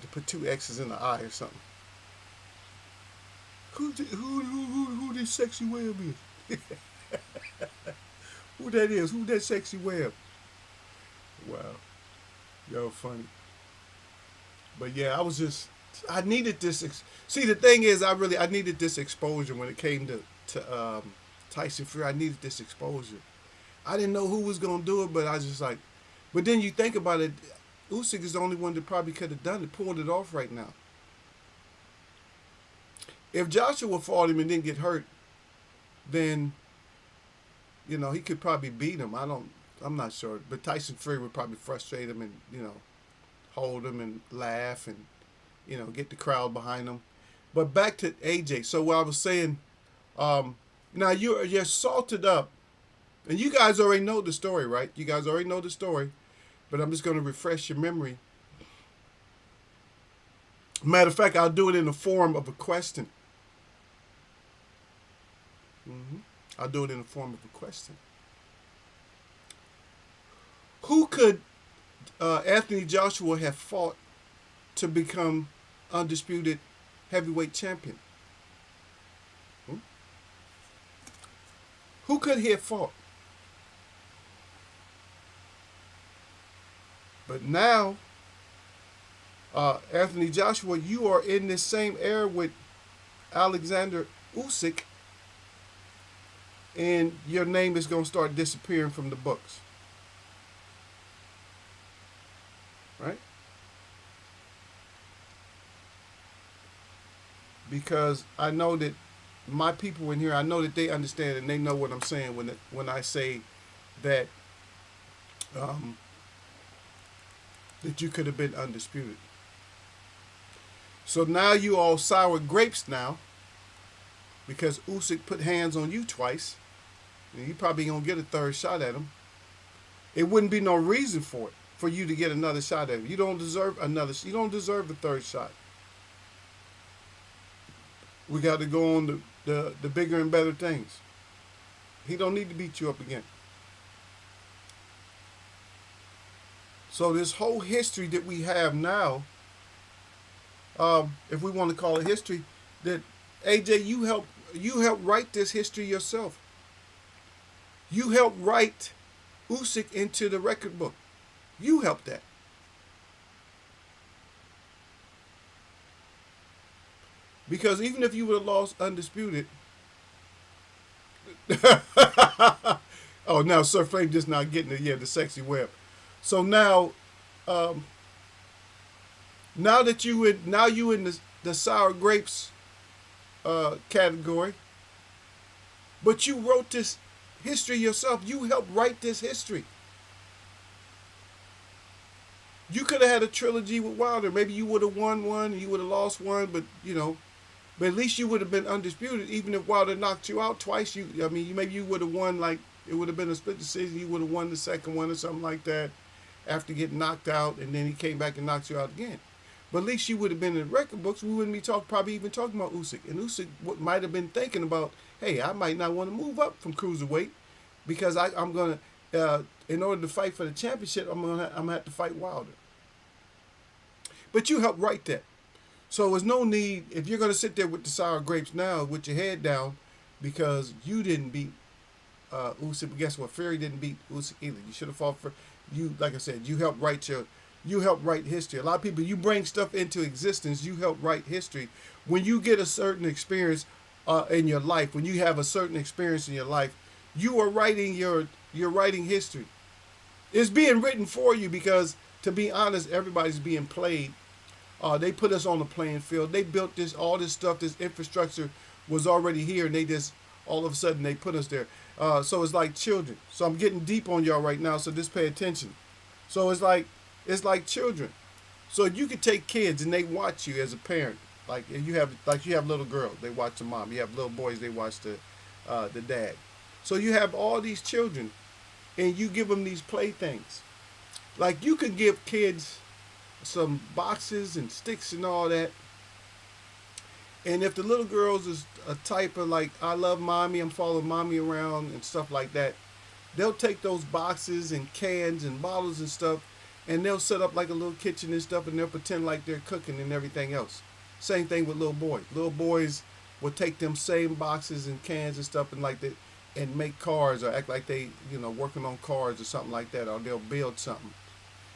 to put two X's in the eye or something. Who this sexy web is? Who that is? Who that sexy web? Wow, yo, funny. But yeah, I needed this. See, the thing is, I needed this exposure when it came to Tyson Fury. I needed this exposure. I didn't know who was gonna do it, but I was just like, but then you think about it, Usyk is the only one that probably could have done it, pulled it off right now. If Joshua fought him and didn't get hurt, then he could probably beat him. I'm not sure, but Tyson Fury would probably frustrate him and hold him and laugh and get the crowd behind him. But back to AJ. So what I was saying, now you're salted up, and you guys already know the story, right? You guys already know the story, but I'm just going to refresh your memory. Matter of fact, I'll do it in the form of a question. I'll do it in the form of a question. Who could Anthony Joshua have fought to become undisputed heavyweight champion? Who could he have fought? But now, Anthony Joshua, you are in this same era with Alexander Usyk, and your name is going to start disappearing from the books. Right? Because I know that my people in here, I know that they understand and they know what I'm saying when I say that that you could have been undisputed. So now you all sour grapes now because Usyk put hands on you twice, and you probably gonna get a third shot at him. It wouldn't be no reason for it for you to get another shot at him. You don't deserve You don't deserve the third shot. We got to go on the bigger and better things. He don't need to beat you up again. So this whole history that we have now, if we want to call it history, that AJ, you help write this history yourself. You helped write Usyk into the record book. You helped that. Because even if you would have lost undisputed, oh, now Sir Flame just not getting it. Yeah, the sexy web. So now, now you in the sour grapes category, but you wrote this history yourself. You helped write this history. You could have had a trilogy with Wilder. Maybe you would have won one, you would have lost one, but at least you would have been undisputed. Even if Wilder knocked you out twice, maybe you would have won, like it would have been a split decision. You would have won the second one or something like that after getting knocked out, and then he came back and knocked you out again. But at least you would have been in the record books. We wouldn't be probably even talking about Usyk. And Usyk might have been thinking about, hey, I might not want to move up from cruiserweight because I'm gonna, in order to fight for the championship, I'm gonna have to fight Wilder. But you helped write that. So there's no need, if you're going to sit there with the sour grapes now with your head down because you didn't beat Usyk, but guess what? Fury didn't beat Usyk either. You should have fought for, like I said, you helped write your You help write history. A lot of people, you bring stuff into existence. You help write history. When you get a certain experience in your life, when you have a certain experience in your life, you are writing you're writing history. It's being written for you because, to be honest, everybody's being played. They put us on the playing field. They built this, all this stuff, this infrastructure was already here, and they just all of a sudden they put us there. So it's like children. So I'm getting deep on y'all right now. So just pay attention. So it's like children. So you could take kids and they watch you as a parent. You have little girls, they watch the mom. You have little boys, they watch the dad. So you have all these children, and you give them these playthings. Like you could give kids some boxes and sticks and all that. And if the little girls is a type of like, I love mommy, I'm following mommy around and stuff like that, they'll take those boxes and cans and bottles and stuff, and they'll set up like a little kitchen and stuff, and they'll pretend like they're cooking and everything else. Same thing with little boys. Little boys will take them same boxes and cans and stuff and like that, and make cars or act like they, working on cars or something like that, or they'll build something.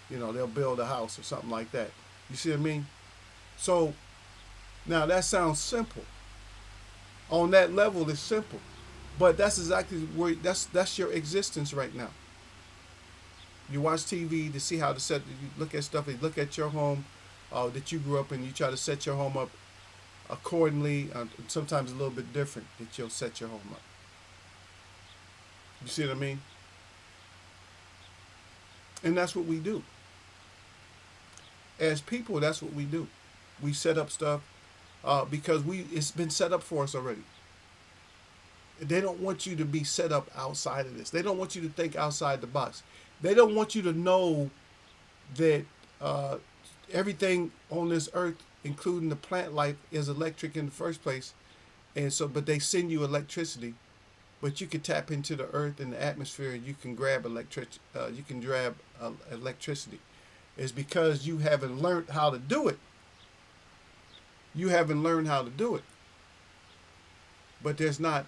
They'll build a house or something like that. You see what I mean? So now that sounds simple. On that level, it's simple, but that's exactly where that's your existence right now. You watch TV to see how to set. You look at stuff. You look at your home that you grew up in. You try to set your home up accordingly. Sometimes a little bit different that you'll set your home up. You see what I mean? And that's what we do. As people, that's what we do. We set up stuff because it's been set up for us already. They don't want you to be set up outside of this. They don't want you to think outside the box. They don't want you to know that everything on this earth, including the plant life, is electric in the first place. And so, but they send you electricity, but you can tap into the earth and the atmosphere, and you can grab electricity. It's because you haven't learned how to do it. You haven't learned how to do it. But it's not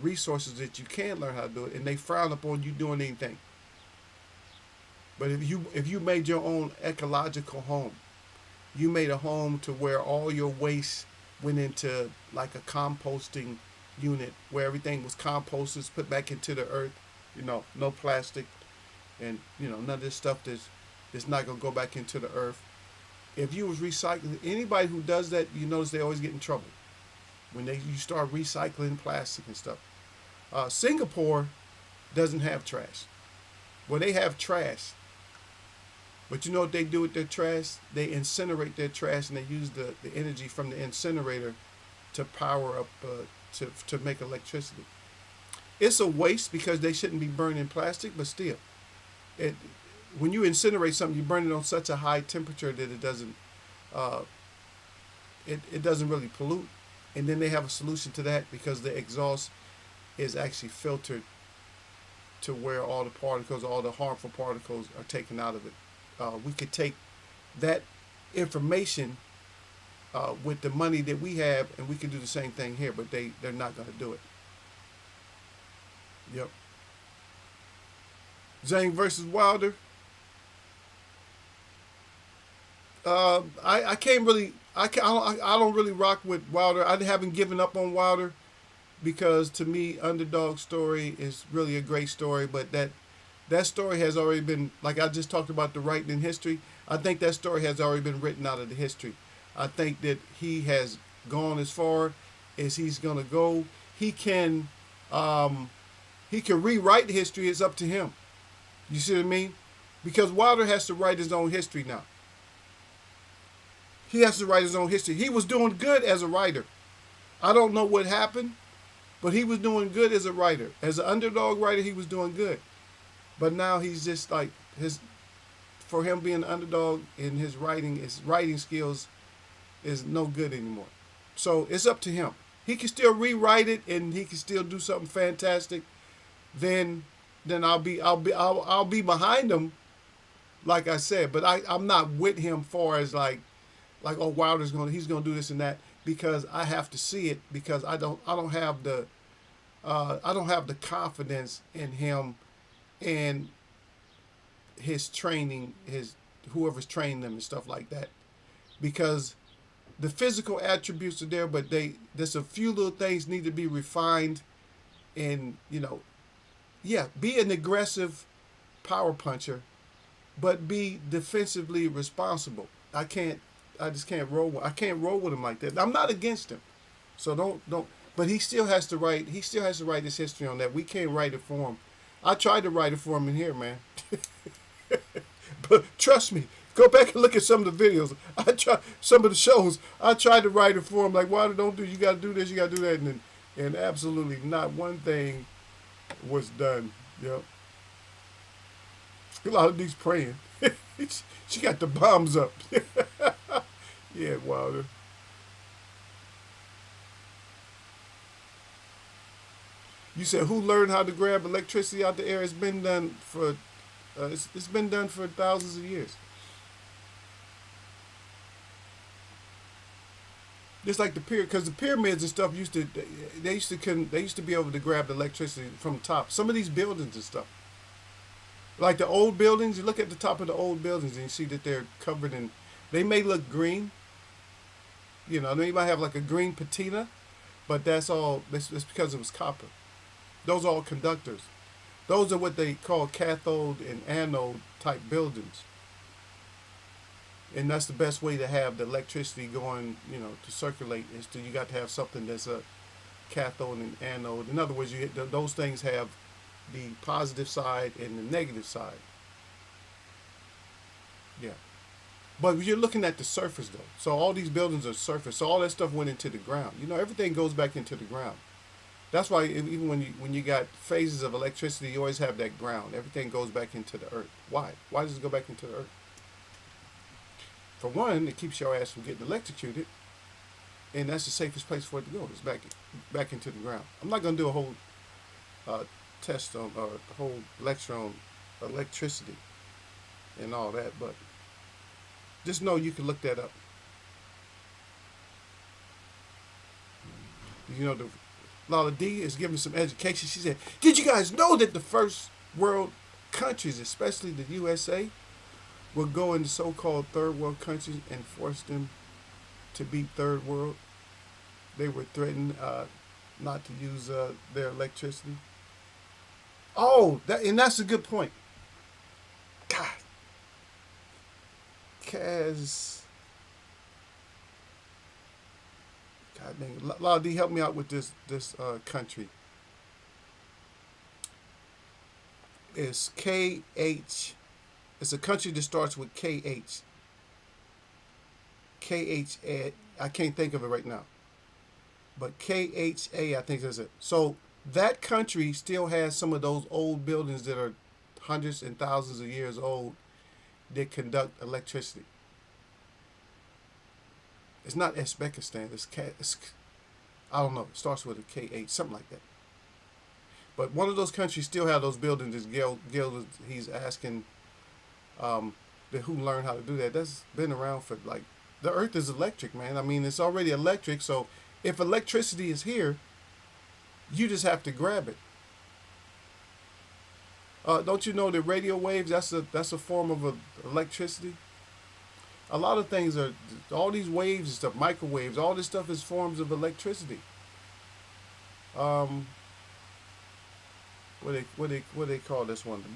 resources that you can learn how to do it, and they frown upon you doing anything. But if you made your own ecological home, you made a home to where all your waste went into like a composting unit where everything was composted, put back into the earth, no plastic, and none of this stuff that's not gonna go back into the earth. If you was recycling, anybody who does that, you notice they always get in trouble when you start recycling plastic and stuff. Singapore doesn't have trash. Well, they have trash, but you know what they do with their trash? They incinerate their trash, and they use the energy from the incinerator to power up to make electricity. It's a waste because they shouldn't be burning plastic, but still, when you incinerate something, you burn it on such a high temperature that it doesn't really pollute. And then they have a solution to that because the exhaust is actually filtered to where all the harmful particles are taken out of it. We could take that information with the money that we have, and we can do the same thing here, but they're not going to do it. Yep. Zhang versus Wilder. I can't really. I don't really rock with Wilder. I haven't given up on Wilder because to me, Underdog Story is really a great story. But that story has already been, like I just talked about the writing in history. I think that story has already been written out of the history. I think that he has gone as far as he's gonna go. He can rewrite history. It's up to him. You see what I mean? Because Wilder has to write his own history now. He has to write his own history. He was doing good as a writer. I don't know what happened, but he was doing good as a writer. As an underdog writer, he was doing good. But now he's just like for him being an underdog in his writing skills is no good anymore. So it's up to him. He can still rewrite it and he can still do something fantastic. Then I'll be behind him, like I said. But I'm not with him far as like oh, Wilder's he's gonna do this and that, because I have to see it, because I don't have the confidence in him, and his training, his whoever's trained them and stuff like that, because the physical attributes are there, but there's a few little things need to be refined, and yeah, be an aggressive power puncher, but be defensively responsible. I just can't roll. I can't roll with him like that. I'm not against him, so don't. But he still has to write. He still has to write his history on that. We can't write it for him. I tried to write it for him in here, man. But trust me, go back and look at some of the videos. I try some of the shows. I tried to write it for him, like, why don't do you got to do this, you got to do that, and absolutely not one thing was done. Yep. A lot of these praying. She got the bombs up. Yeah, Wilder. You said who learned how to grab electricity out the air? It's been done for it's been done for thousands of years. Just like the pyramid, because the pyramids and stuff used to they used to be able to grab the electricity from the top. Some of these buildings and stuff, like the old buildings, you look at the top of the old buildings and you see that they're covered in. They may look green, they might have like a green patina, but that's all. That's because it was copper. Those are all conductors. Those are what they call cathode and anode type buildings. And that's the best way to have the electricity going, to circulate is to you got to have something that's a cathode and anode. In other words, those things have the positive side and the negative side. Yeah. But you're looking at the surface though. So all these buildings are surface. So all that stuff went into the ground. Everything goes back into the ground. That's why even when you got phases of electricity, you always have that ground. Everything goes back into the earth. Why? Why does it go back into the earth? For one, it keeps your ass from getting electrocuted, and that's the safest place for it to go. Is back into the ground. I'm not gonna do a whole test on or a whole lecture on electricity and all that, but just know you can look that up. The Lala D is giving some education. She said, "Did you guys know that the first world countries, especially the USA, would go into so-called third world countries and force them to be third world? They were threatened not to use their electricity." Oh, that's a good point. God, Kaz, God dang, Lala D, help me out with this country. It's KH. It's a country that starts with KH. KHA. I can't think of it right now. But KHA, I think that's it. So that country still has some of those old buildings that are hundreds and thousands of years old that conduct electricity. It's not Uzbekistan. I don't know. It starts with a KH, something like that. But one of those countries still have those buildings. As Gil he's asking who learned how to do that. That's been around for like the Earth is electric, man. I mean, it's already electric. So if electricity is here, you just have to grab it. Don't you know that radio waves? That's a form of electricity. A lot of things are all these waves and stuff, microwaves. All this stuff is forms of electricity. Um, what they call this one? The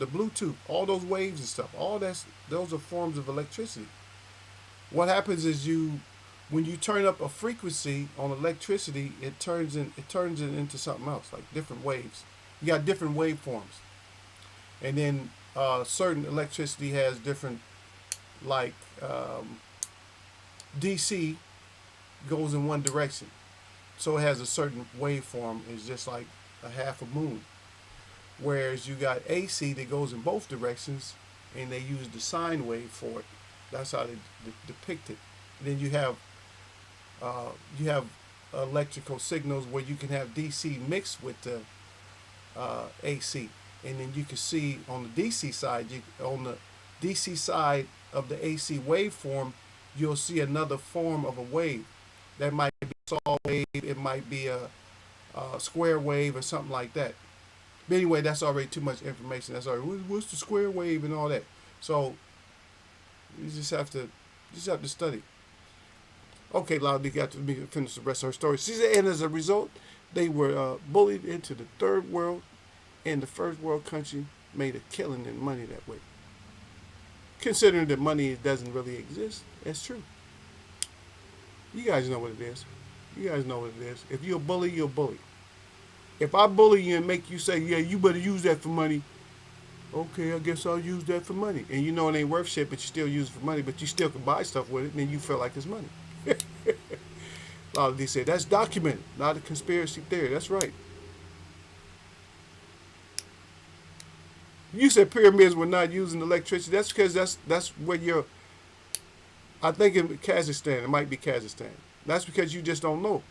Bluetooth. All those waves and stuff. Those are forms of electricity. What happens is when you turn up a frequency on electricity, it turns it into something else, like different waves. You got different waveforms, and then certain electricity has different, like DC goes in one direction, so it has a certain waveform. It's just like a half a moon. Whereas you got AC that goes in both directions, and they use the sine wave for it. That's how they depict it. And then you have electrical signals where you can have DC mixed with the AC, and then you can see on the DC side, on the DC side of the AC waveform, you'll see another form of a wave. That might be a saw wave, it might be a square wave, or something like that. But anyway, that's already too much information. That's already what's the square wave and all that. So you just have to study. Okay, Loudly got to finish the rest of her story. She said, and as a result, they were bullied into the third world, and the first world country made a killing in money that way. Considering that money doesn't really exist, that's true. You guys know what it is. You guys know what it is. If you're a bully, you're a bully. If I bully you and make you say, yeah, you better use that for money, okay, I guess I'll use that for money. And you know it ain't worth shit, but you still use it for money, but you still can buy stuff with it, and then you feel like it's money. A lot of these say that's documented, not a conspiracy theory. That's right. You said pyramids were not using electricity. That's because that's where you're. I think in Kazakhstan, it might be Kazakhstan. That's because you just don't know.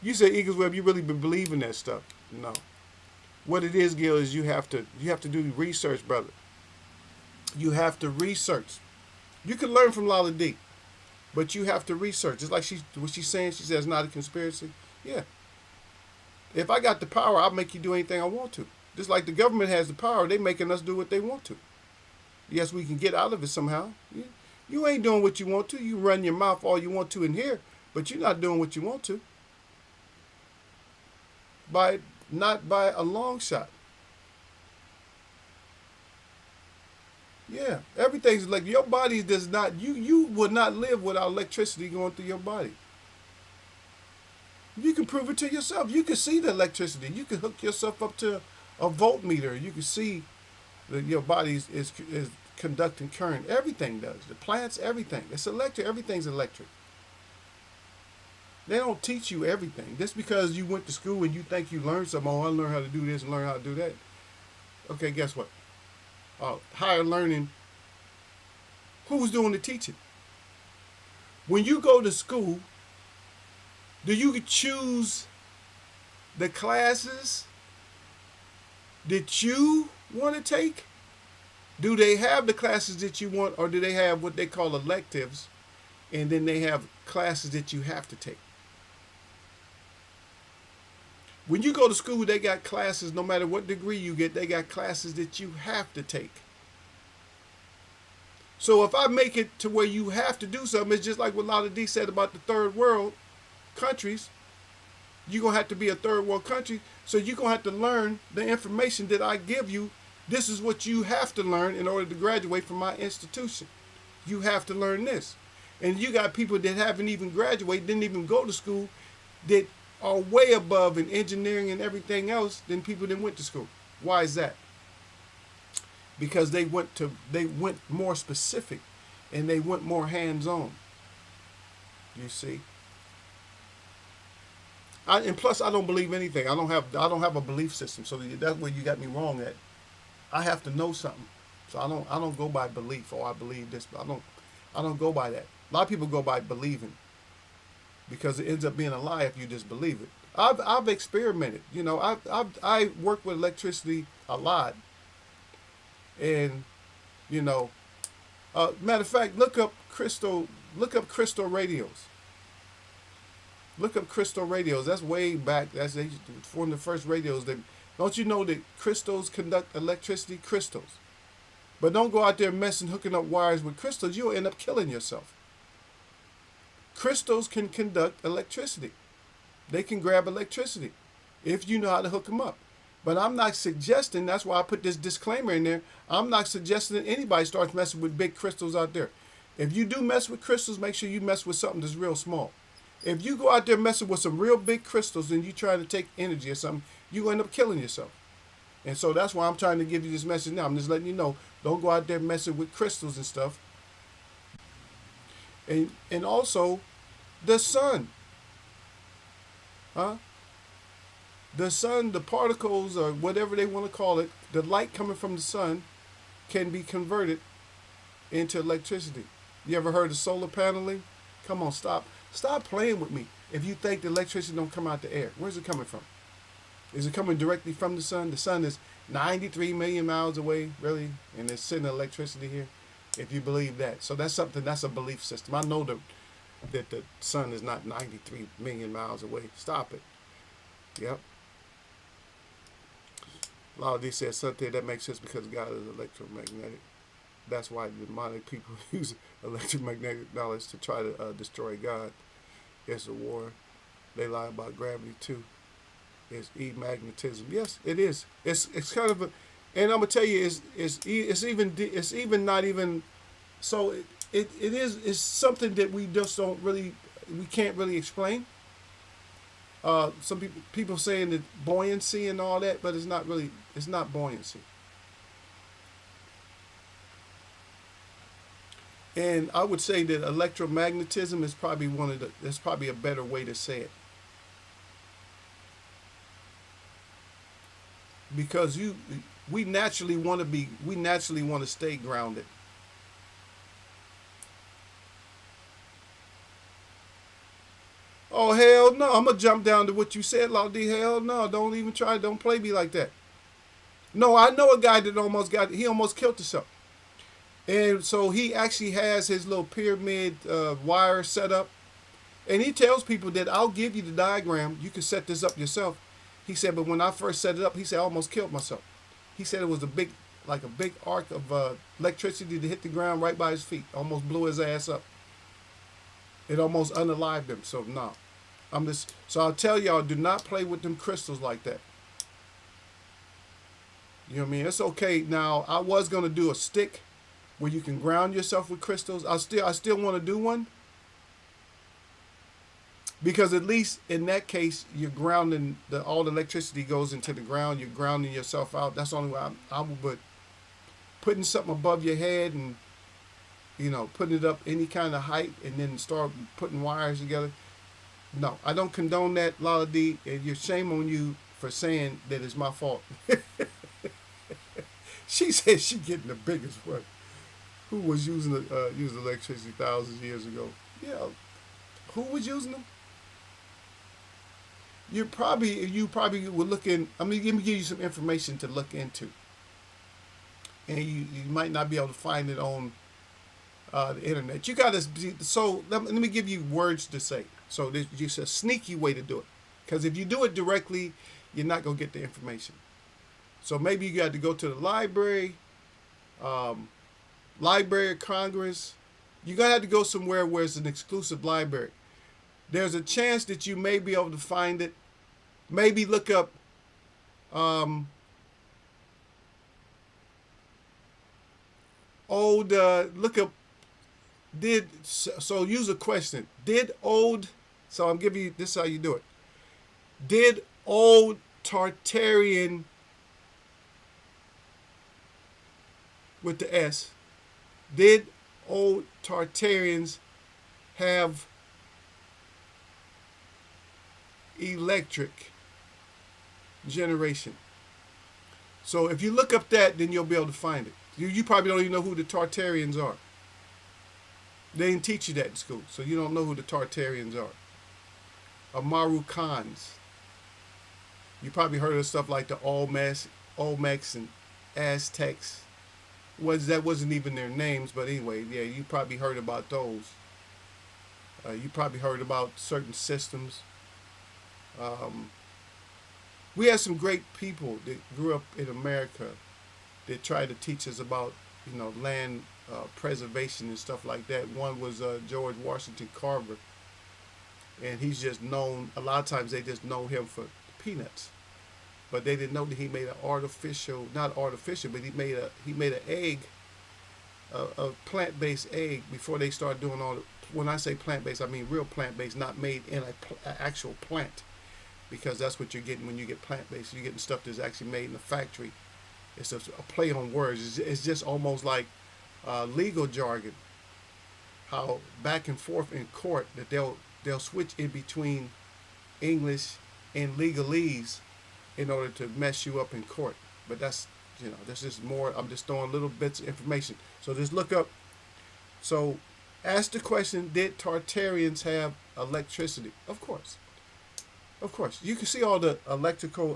You said Eagles Web, you really been believing that stuff. No. What it is, Gil, is you have to do research, brother. You have to research. You can learn from Lala D, but you have to research. Just like what she's saying, she says not a conspiracy. Yeah. If I got the power, I'll make you do anything I want to. Just like the government has the power, they making us do what they want to. Yes, we can get out of it somehow. You ain't doing what you want to. You run your mouth all you want to in here, but you're not doing what you want to. Not by a long shot. Yeah, everything's like your body does not. You would not live without electricity going through your body. You can prove it to yourself. You can see the electricity. You can hook yourself up to a voltmeter. You can see that your body is conducting current. Everything does. The plants, everything. It's electric. Everything's electric. They don't teach you everything. Just because you went to school and you think you learned something, oh, I learned how to do this and learn how to do that. Okay, guess what? Higher learning, who's doing the teaching? When you go to school, do you choose the classes that you want to take? Do they have the classes that you want, or do they have what they call electives, and then they have classes that you have to take? When you go to school, they got classes, no matter what degree you get, they got classes that you have to take. So if I make it to where you have to do something, it's just like what Lala D said about the third world countries. You're going to have to be a third world country, so you're going to have to learn the information that I give you. This is what you have to learn in order to graduate from my institution. You have to learn this. And you got people that haven't even graduated, didn't even go to school, that are way above in engineering and everything else than people that went to school. Why is that? Because they went more specific, and they went more hands-on. You see? And plus, I don't believe anything. I don't have a belief system. So that's where you got me wrong at. I have to know something. So I don't go by belief. I believe this. But I don't go by that. A lot of people go by believing, because it ends up being a lie if you just believe it. I've experimented. You know, I work with electricity a lot, and you know, matter of fact, look up crystal radios. Look up crystal radios. That's way back. That's one of the first radios. Don't you know that crystals conduct electricity? Crystals. But don't go out there messing, hooking up wires with crystals. You'll end up killing yourself. Crystals can conduct electricity. They can grab electricity if you know how to hook them up. But I'm not suggesting, that's why I put this disclaimer in there, I'm not suggesting that anybody starts messing with big crystals out there. If you do mess with crystals, make sure you mess with something that's real small. If you go out there messing with some real big crystals and you try to take energy or something, you end up killing yourself. And so that's why I'm trying to give you this message now. I'm just letting you know, don't go out there messing with crystals and stuff. And also, the sun. The sun, the particles, or whatever they want to call it, the light coming from the sun can be converted into electricity. You ever heard of solar paneling? Come on, stop playing with me. If you think the electricity don't come out the air, where's it coming from? Is it coming directly from the sun? The sun is 93 million miles away, really, and it's sending electricity here, if you believe that. So that's a belief system. I know that the sun is not 93 million miles away. Stop it. Yep. A lot of these said something that makes sense because God is electromagnetic. That's why demonic people use electromagnetic knowledge to try to destroy God. It's a war. They lie about gravity too. It's magnetism. Yes, it is. It's kind of a, and I'm gonna tell you, it's even not even so. It is it's something that we just don't really we can't really explain. Some people saying that buoyancy and all that, but it's not buoyancy. And I would say that electromagnetism is probably one of the that's probably a better way to say it, because we naturally want to stay grounded. Oh hell no! I'm gonna jump down to what you said, Lawdy. Hell no! Don't even try. Don't play me like that. No, I know a guy that he almost killed himself. And so he actually has his little pyramid wire set up. And he tells people that I'll give you the diagram. You can set this up yourself. He said, but when I first set it up, he said I almost killed myself. He said it was like a big arc of electricity that hit the ground right by his feet. Almost blew his ass up. It almost unalived him. So no, so I'll tell y'all, do not play with them crystals like that. You know what I mean? It's okay. Now I was gonna do a stick where you can ground yourself with crystals. I still want to do one because at least in that case you're grounding all the electricity goes into the ground. You're grounding yourself out. That's the only way I would. But putting something above your head and putting it up any kind of height and then start putting wires together. No, I don't condone that, Lala D. And you're shame on you for saying that it's my fault. She said she getting the biggest one. Who was using electricity thousands of years ago? Yeah, who was using them? You probably were looking. I mean, let me give you some information to look into, and you might not be able to find it on the internet. You got to. So let me give you words to say. So there's just a sneaky way to do it, because if you do it directly, you're not gonna get the information. So maybe you got to go to the library. Library of Congress. You're going to have to go somewhere where it's an exclusive library. There's a chance that you may be able to find it. Maybe look up look up, so use a question. So I'm giving you, this is how you do it. Did old Tartarian, with the S, did old Tartarians have electric generation? So if you look up that, then you'll be able to find it. You probably don't even know who the Tartarians are. They didn't teach you that in school, so you don't know who the Tartarians are. Amaru Khans. You probably heard of stuff like the Olmecs and Aztecs. That wasn't even their names, but anyway, yeah, you probably heard about those. You probably heard about certain systems. We had some great people that grew up in America that tried to teach us about land preservation and stuff like that. One was George Washington Carver, and he's just known. A lot of times they just know him for peanuts, but they didn't know that he made an artificial, not artificial, but he made an egg, a plant-based egg before they started doing all the. When I say plant-based, I mean real plant-based, not made in an actual plant, because that's what you're getting when you get plant-based. You're getting stuff that's actually made in a factory. It's a play on words. It's just almost like legal jargon. How back and forth in court that they'll switch in between English and legalese in order to mess you up in court. But that's just more. I'm just throwing little bits of information. So just look up. So ask the question: did Tartarians have electricity? Of course. Of course, you can see all the electrical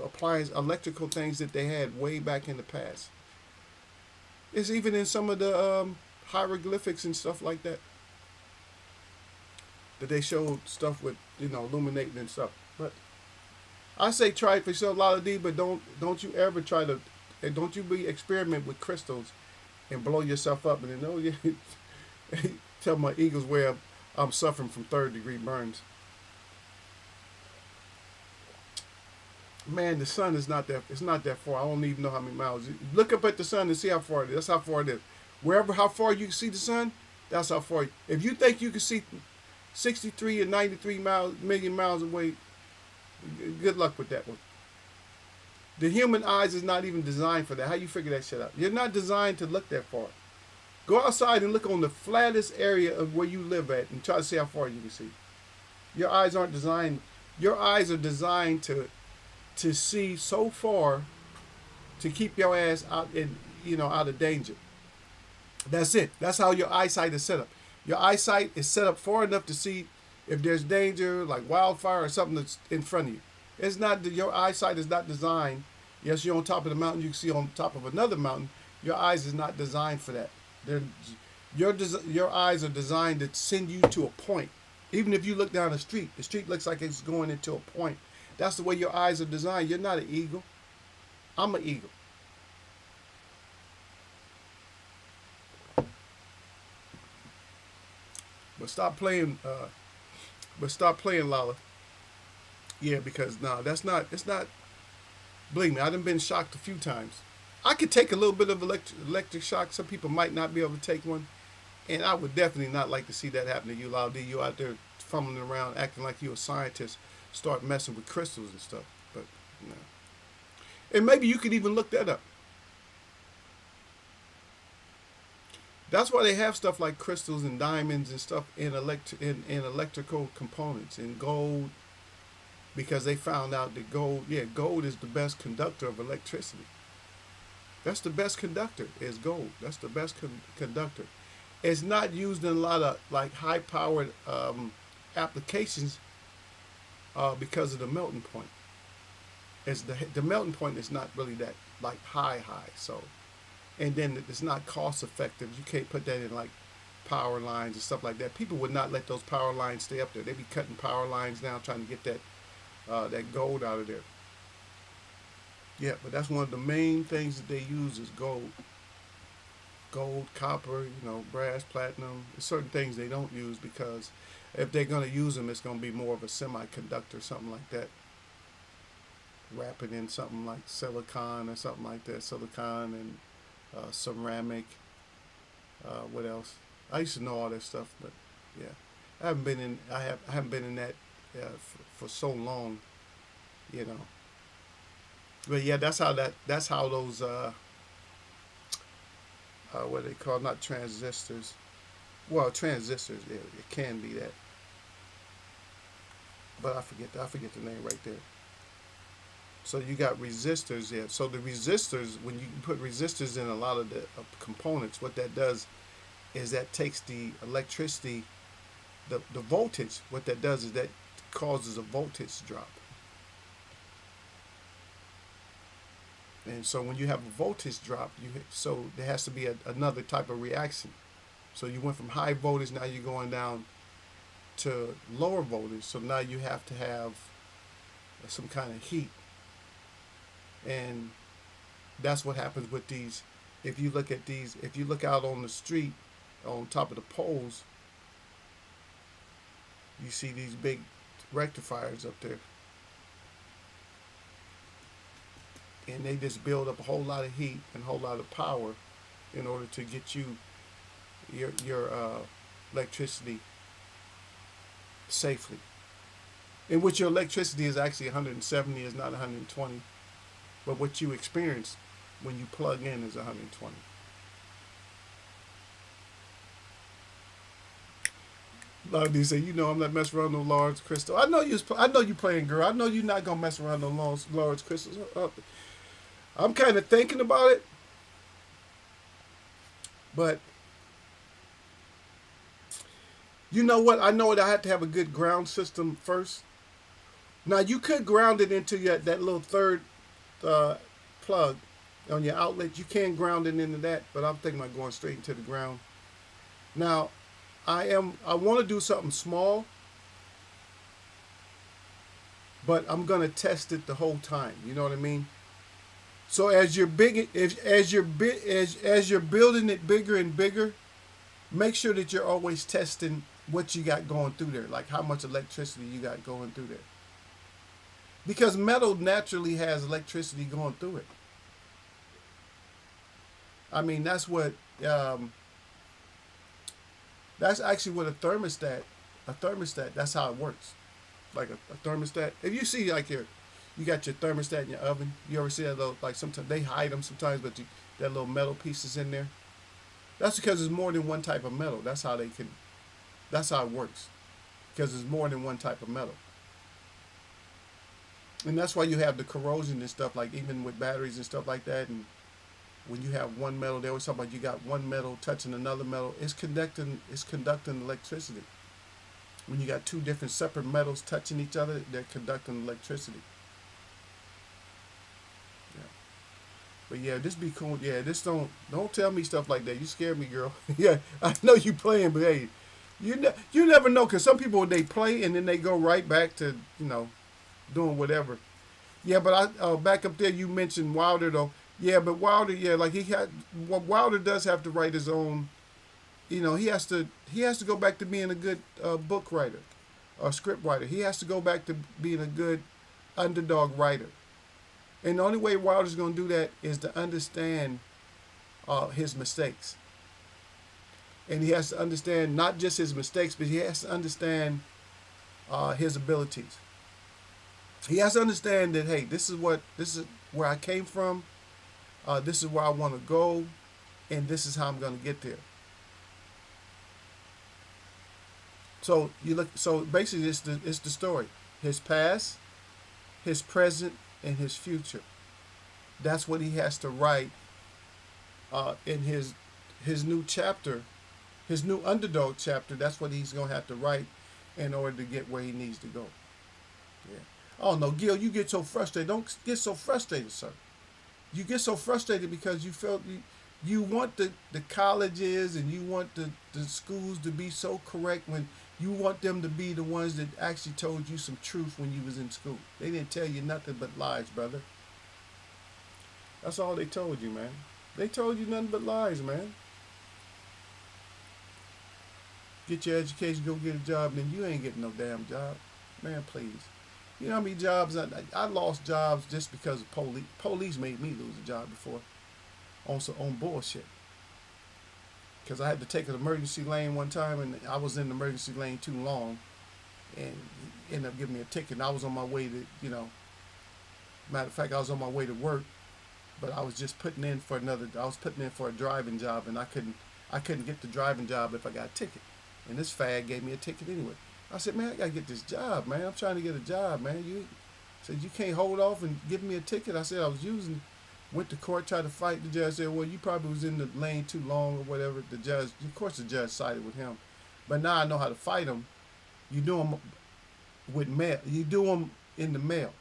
things that they had way back in the past. It's even in some of the hieroglyphics and stuff like that that they showed stuff with illuminating and stuff. But I say try it for yourself, Lala D, but don't you ever try to, and don't you be experiment with crystals and blow yourself up and then oh yeah, tell my Eagles where I'm suffering from third-degree burns. Man, the sun is not that. It's not that far. I don't even know how many miles. Look up at the sun and see how far it is. That's how far it is. Wherever how far you can see the sun, that's how far. If you think you can see 63 and 93 million miles away, good luck with that one. The human eyes is not even designed for that. How you figure that shit out? You're not designed to look that far. Go outside and look on the flattest area of where you live at and try to see how far you can see. Your eyes aren't designed. Your eyes are designed to see so far to keep your ass out in out of danger. That's it. That's how your eyesight is set up. Your eyesight is set up far enough to see if there's danger, like wildfire or something that's in front of you. It's not your eyesight is not designed. Yes, you're on top of the mountain. You can see on top of another mountain. Your eyes is not designed for that. They're, your eyes are designed to send you to a point. Even if you look down the street looks like it's going into a point. That's the way your eyes are designed. You're not an eagle. I'm an eagle. But stop playing. Stop playing, Lala. Yeah, because no, that's not. It's not. Believe me, I've been shocked a few times. I could take a little bit of electric shock. Some people might not be able to take one, and I would definitely not like to see that happen to you, Lala D. You out there fumbling around, acting like you're a scientist, start messing with crystals and stuff. But no. And maybe you could even look that up. That's why they have stuff like crystals and diamonds and stuff in in electrical components in gold, because they found out that gold is the best conductor of electricity. That's the best conductor is gold. That's the best conductor. It's not used in a lot of like high powered applications because of the melting point. It's the melting point is not really that like high. So, and then it's not cost effective. You can't put that in like power lines and stuff like that. People would not let those power lines stay up there. They'd be cutting power lines now trying to get that gold out of there. Yeah, but that's one of the main things that they use is gold. Gold, copper, brass, platinum. There's certain things they don't use because if they're going to use them, it's going to be more of a semiconductor, something like that. Wrap it in something like silicon or something like that. Silicon and ceramic. What else? I used to know all that stuff, but yeah, I haven't been in. I haven't been in that for so long, you know. But yeah, that's how those what they call, not transistors. Well, transistors. Yeah, it can be that, but I forget the name right there. So you got resistors there. So the resistors, when you put resistors in a lot of the components, what that does is that takes the electricity, the voltage. What that does is that causes a voltage drop. And so when you have a voltage drop, so there has to be another type of reaction. So you went from high voltage, now you're going down to lower voltage. So now you have to have some kind of heat. And that's what happens with these. If you look at these, if you look out on the street, on top of the poles, you see these big rectifiers up there. And they just build up a whole lot of heat and a whole lot of power in order to get you your electricity safely. In which your electricity is actually 170, is not 120. But what you experience when you plug in is 120. A lot of these say, I'm not messing around no large crystal. I know you playing, girl. I know you're not gonna mess around no large crystals. I'm kind of thinking about it, but you know what? I know that I have to have a good ground system first. Now you could ground it into that little third plug on your outlet. You can ground it into that, but I'm thinking about going straight into the ground. Now, I want to do something small. but I'm gonna test it the whole time. You know what I mean? So as you're big, as you're building it bigger and bigger, make sure that you're always testing what you got going through there, like how much electricity you got going through there, because metal naturally has electricity going through it. I mean, um, that's actually what a thermostat. That's how it works. Like a thermostat. If you see like you got your thermostat in your oven. You ever see that little, like sometimes they hide them sometimes, but that little metal pieces in there. That's because there's more than one type of metal. That's how they can. That's how it works. Because there's more than one type of metal, and that's why you have the corrosion and stuff. Like even with batteries and stuff like that, and when you have one metal, they always talk about you got one metal touching another metal. It's conducting electricity. When you got two different separate metals touching each other, they're conducting electricity. Yeah. But yeah, this be cool. Yeah, this don't tell me stuff like that. You scare me, girl. Yeah, I know you playing, but hey, you never know. Cause some people they play and then they go right back to doing whatever. Yeah, but back up there you mentioned Wilder though. Yeah, but Wilder, yeah, like Wilder does have to write his own. He has to go back to being a good book writer or script writer. He has to go back to being a good underdog writer. And the only way Wilder's going to do that is to understand his mistakes. And he has to understand not just his mistakes, but he has to understand his abilities. He has to understand that, hey, this is where I came from. This is where I want to go, and this is how I'm going to get there. So you look. So basically, it's the story. His past, his present, and his future. That's what he has to write in his new chapter, his new underdog chapter. That's what he's gonna have to write in order to get where he needs to go. Yeah. Oh no, Gil, you get so frustrated. Don't get so frustrated, sir. You get so frustrated because you felt you want the colleges and you want the schools to be so correct when you want them to be the ones that actually told you some truth when you was in school. They didn't tell you nothing but lies, brother. That's all they told you, man. They told you nothing but lies, man. Get your education, go get a job, then you ain't getting no damn job. Man, please. You know how many jobs I lost jobs just because of police. Police made me lose a job before on bullshit. Because I had to take an emergency lane one time and I was in the emergency lane too long and he ended up giving me a ticket. And I was on my way to, matter of fact, I was on my way to work, but I was just I was putting in for a driving job and I couldn't get the driving job if I got a ticket. And this fag gave me a ticket anyway. I said, man, I gotta get this job, man. I'm trying to get a job, man. You said you can't hold off and give me a ticket. I said I was using. Went to court, tried to fight. The judge said, well, you probably was in the lane too long or whatever. The judge sided with him. But now I know how to fight him. You do them with mail. You do them in the mail.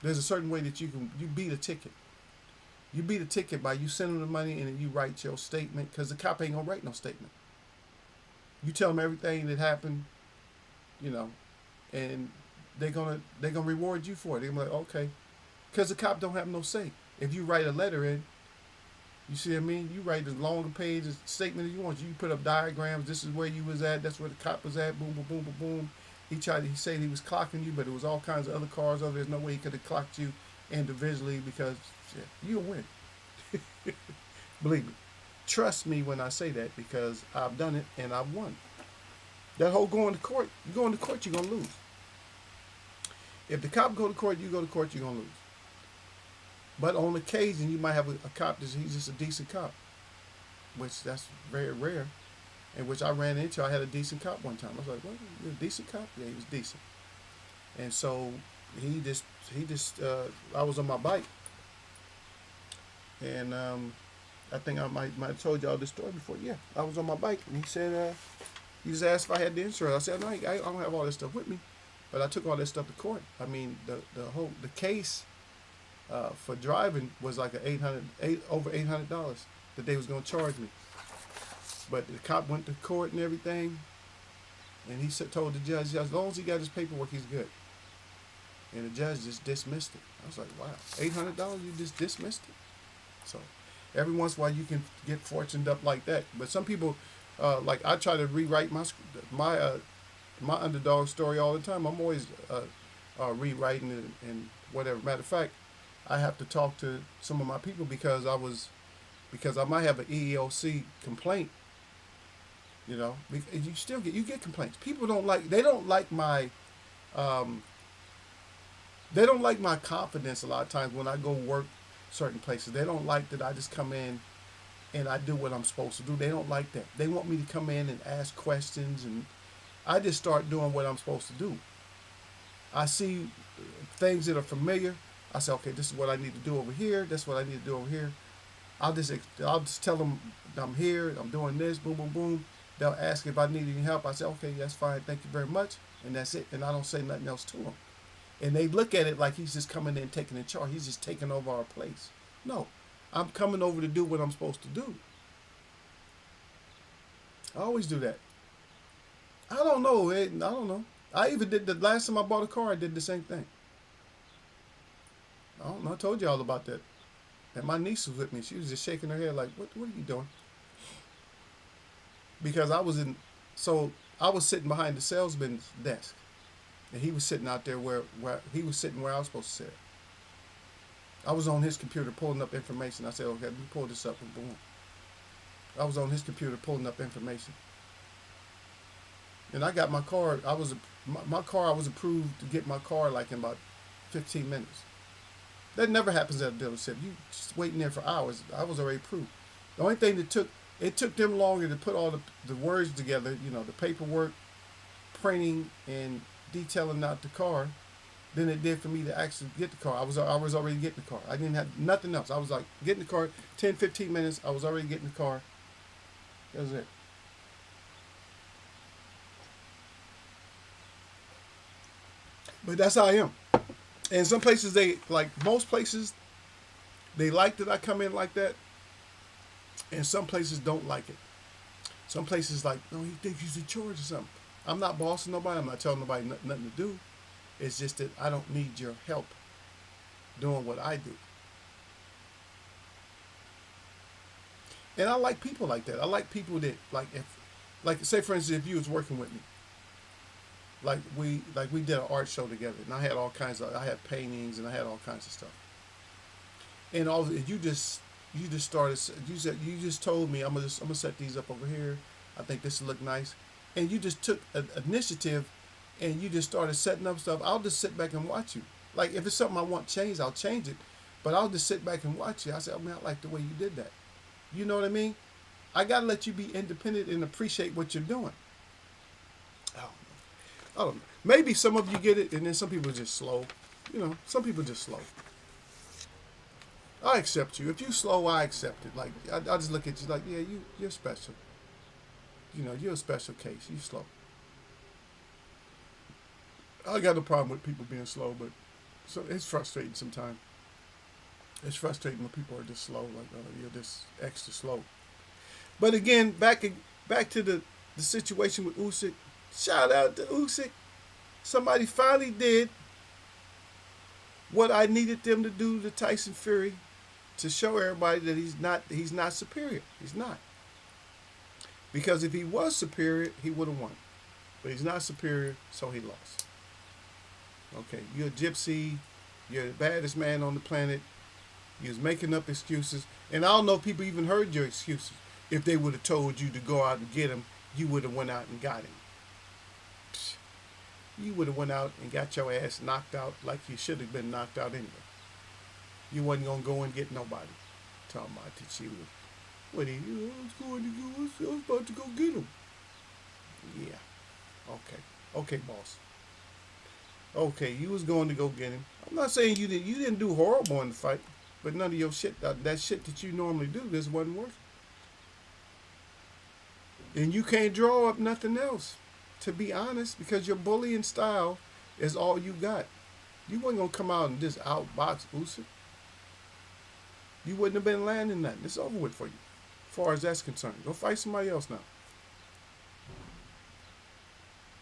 There's a certain way that you beat a ticket. You beat a ticket by you send them the money and then you write your statement because the cop ain't gonna write no statement. You tell them everything that happened, you know, and they're gonna reward you for it. They're gonna be like, okay, because the cop don't have no say. If you write a letter in, you see what I mean? You write as long a page as statement as you want. You put up diagrams. This is where you was at. That's where the cop was at. Boom, boom, boom, boom, boom. He said he was clocking you, but it was all kinds of other cars over. There's no way he could have clocked you individually because shit, you'll win. Believe me. Trust me when I say that because I've done it and I've won. That whole going to court, you're gonna lose. If the cop go to court, you go to court, you're gonna lose. But on occasion, you might have a cop he's just a decent cop, which that's very rare. And which I ran into. I had a decent cop one time. I was like, "What? You're a decent cop?" Yeah, he was decent. And so I was on my bike, and I think I might have told y'all this story before. Yeah, I was on my bike, and he said, he just asked if I had the insurance. I said, "No, I don't have all this stuff with me," but I took all this stuff to court. I mean, the case for driving was like over $800 that they was gonna charge me. But the cop went to court and everything, and he told the judge, as long as he got his paperwork, he's good. and the judge just dismissed it. I was like, wow, $800, you just dismissed it. So every once in a while you can get fortuned up like that. But some people, like I try to rewrite my my underdog story all the time. I'm always rewriting it and whatever. Matter of fact, I have to talk to some of my people because I might have an EEOC complaint. You know, you still get complaints. People don't like um, they don't like my confidence a lot of times when I go work certain places. They don't like that I just come in and I do what I'm supposed to do. They don't like that. They want me to come in and ask questions, and I just start doing what I'm supposed to do. I see things that are familiar. I say, okay, this is what I need to do over here. That's what I need to do over here. I'll just tell them I'm here. I'm doing this. Boom, boom, boom. They'll ask if I need any help. I say, okay, that's fine. Thank you very much, and that's it. And I don't say nothing else to them. And they look at it like he's just coming in taking in charge. He's just taking over our place. No, I'm coming over to do what I'm supposed to do. I always do that. I don't know. I don't know. I even did the last time I bought a car. I did the same thing. I don't know. I told you all about that. And my niece was with me. She was just shaking her head like, "What are you doing?" Because I was sitting behind the salesman's desk, and he was sitting out there where he was sitting where I was supposed to sit. I was on his computer pulling up information. I said, "Okay, let me pull this up," and boom. I was on his computer pulling up information, and I got my car. My car. I was approved to get my car like in about 15 minutes. That never happens at a dealership. You just waiting there for hours. I was already approved. The only thing that took them longer to put all the words together, you know, the paperwork, printing, and detailing out the car, than it did for me to actually get the car. I was already getting the car. I didn't have nothing else. I was like getting the car 10, 15 minutes. I was already getting the car. That was it. But that's how I am. And some places most places, they like that I come in like that. And some places don't like it. Some places like, no, he thinks he's in charge or something. I'm not bossing nobody. I'm not telling nobody nothing to do. It's just that I don't need your help doing what I do. And I like people like that. I like people that say for instance, if you was working with me, we did an art show together, and I had paintings and I had all kinds of stuff. And you just started. You just told me I'm gonna set these up over here. I think this will look nice, and you just took an initiative, and you just started setting up stuff. I'll just sit back and watch you. Like if it's something I want changed, I'll change it, but I'll just sit back and watch you. I said, oh man, I like the way you did that. You know what I mean? I gotta let you be independent and appreciate what you're doing. I don't know. I don't know. Maybe some of you get it, and then some people are just slow. You know, some people are just slow. I accept you. If you slow, I accept it. Like I just look at you like, yeah, you're special. You know, you're a special case. You slow. I got no problem with people being slow, but so it's frustrating sometimes. It's frustrating when people are just slow. Like, oh, you're just extra slow. But again, back to the situation with Usyk. Shout out to Usyk. Somebody finally did what I needed them to do to Tyson Fury to show everybody that he's not superior. He's not. Because if he was superior, he would have won. But he's not superior, so he lost. Okay, you're a gypsy. You're the baddest man on the planet. You was making up excuses. And I don't know if people even heard your excuses. If they would have told you to go out and get him, you would have went out and got him. You would have went out and got your ass knocked out like you should have been knocked out anyway. You wasn't going to go and get nobody. Talking about that you was, what he, I was about to go get him. Yeah. Okay. Okay, boss. Okay, you was going to go get him. I'm not saying you didn't do horrible in the fight, but none of your shit, that shit that you normally do, this wasn't working. And you can't draw up nothing else, to be honest, because your bullying style is all you got. You wasn't going to come out and just outbox Usyk. You wouldn't have been landing nothing. It's over with for you, as far as that's concerned. Go fight somebody else now.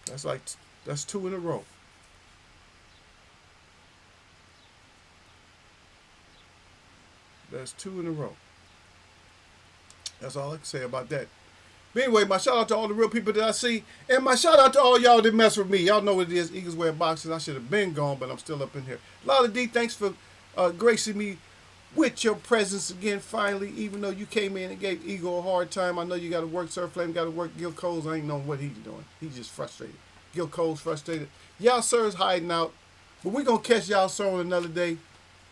That's two in a row. That's 2 in a row. That's all I can say about that. But anyway, my shout out to all the real people that I see. And my shout out to all y'all that mess with me. Y'all know what it is. Eagles wear boxes. I should have been gone, but I'm still up in here. Lala D, thanks for gracing me with your presence again finally. Even though you came in and gave Eagle a hard time. I know you got to work Surf Flame, got to work Gil Coles. I ain't know what he's doing. He's just frustrated. Gil Coles frustrated. Y'all sir's hiding out. But we're going to catch y'all sir on another day.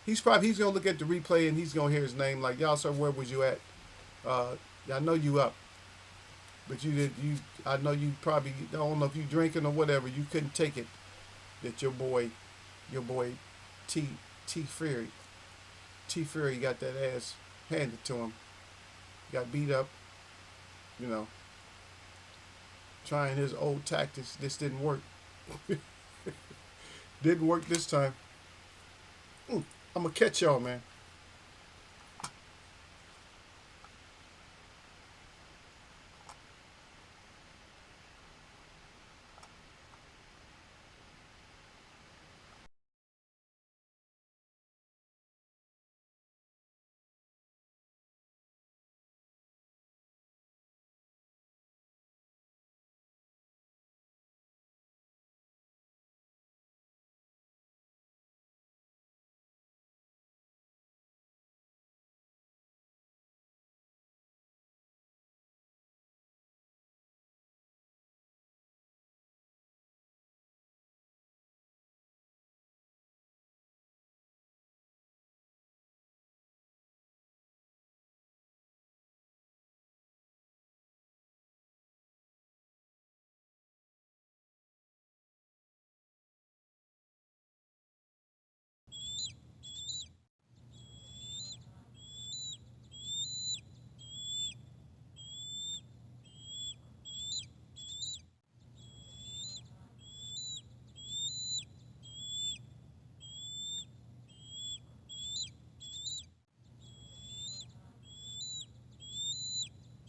He's going to look at the replay and he's going to hear his name like, y'all sir, where was you at? I know you up. But I know you probably, I don't know if you drinking or whatever, you couldn't take it that your boy T Fury got that ass handed to him. Got beat up, trying his old tactics. This didn't work. Didn't work this time. I'm going to catch y'all, man.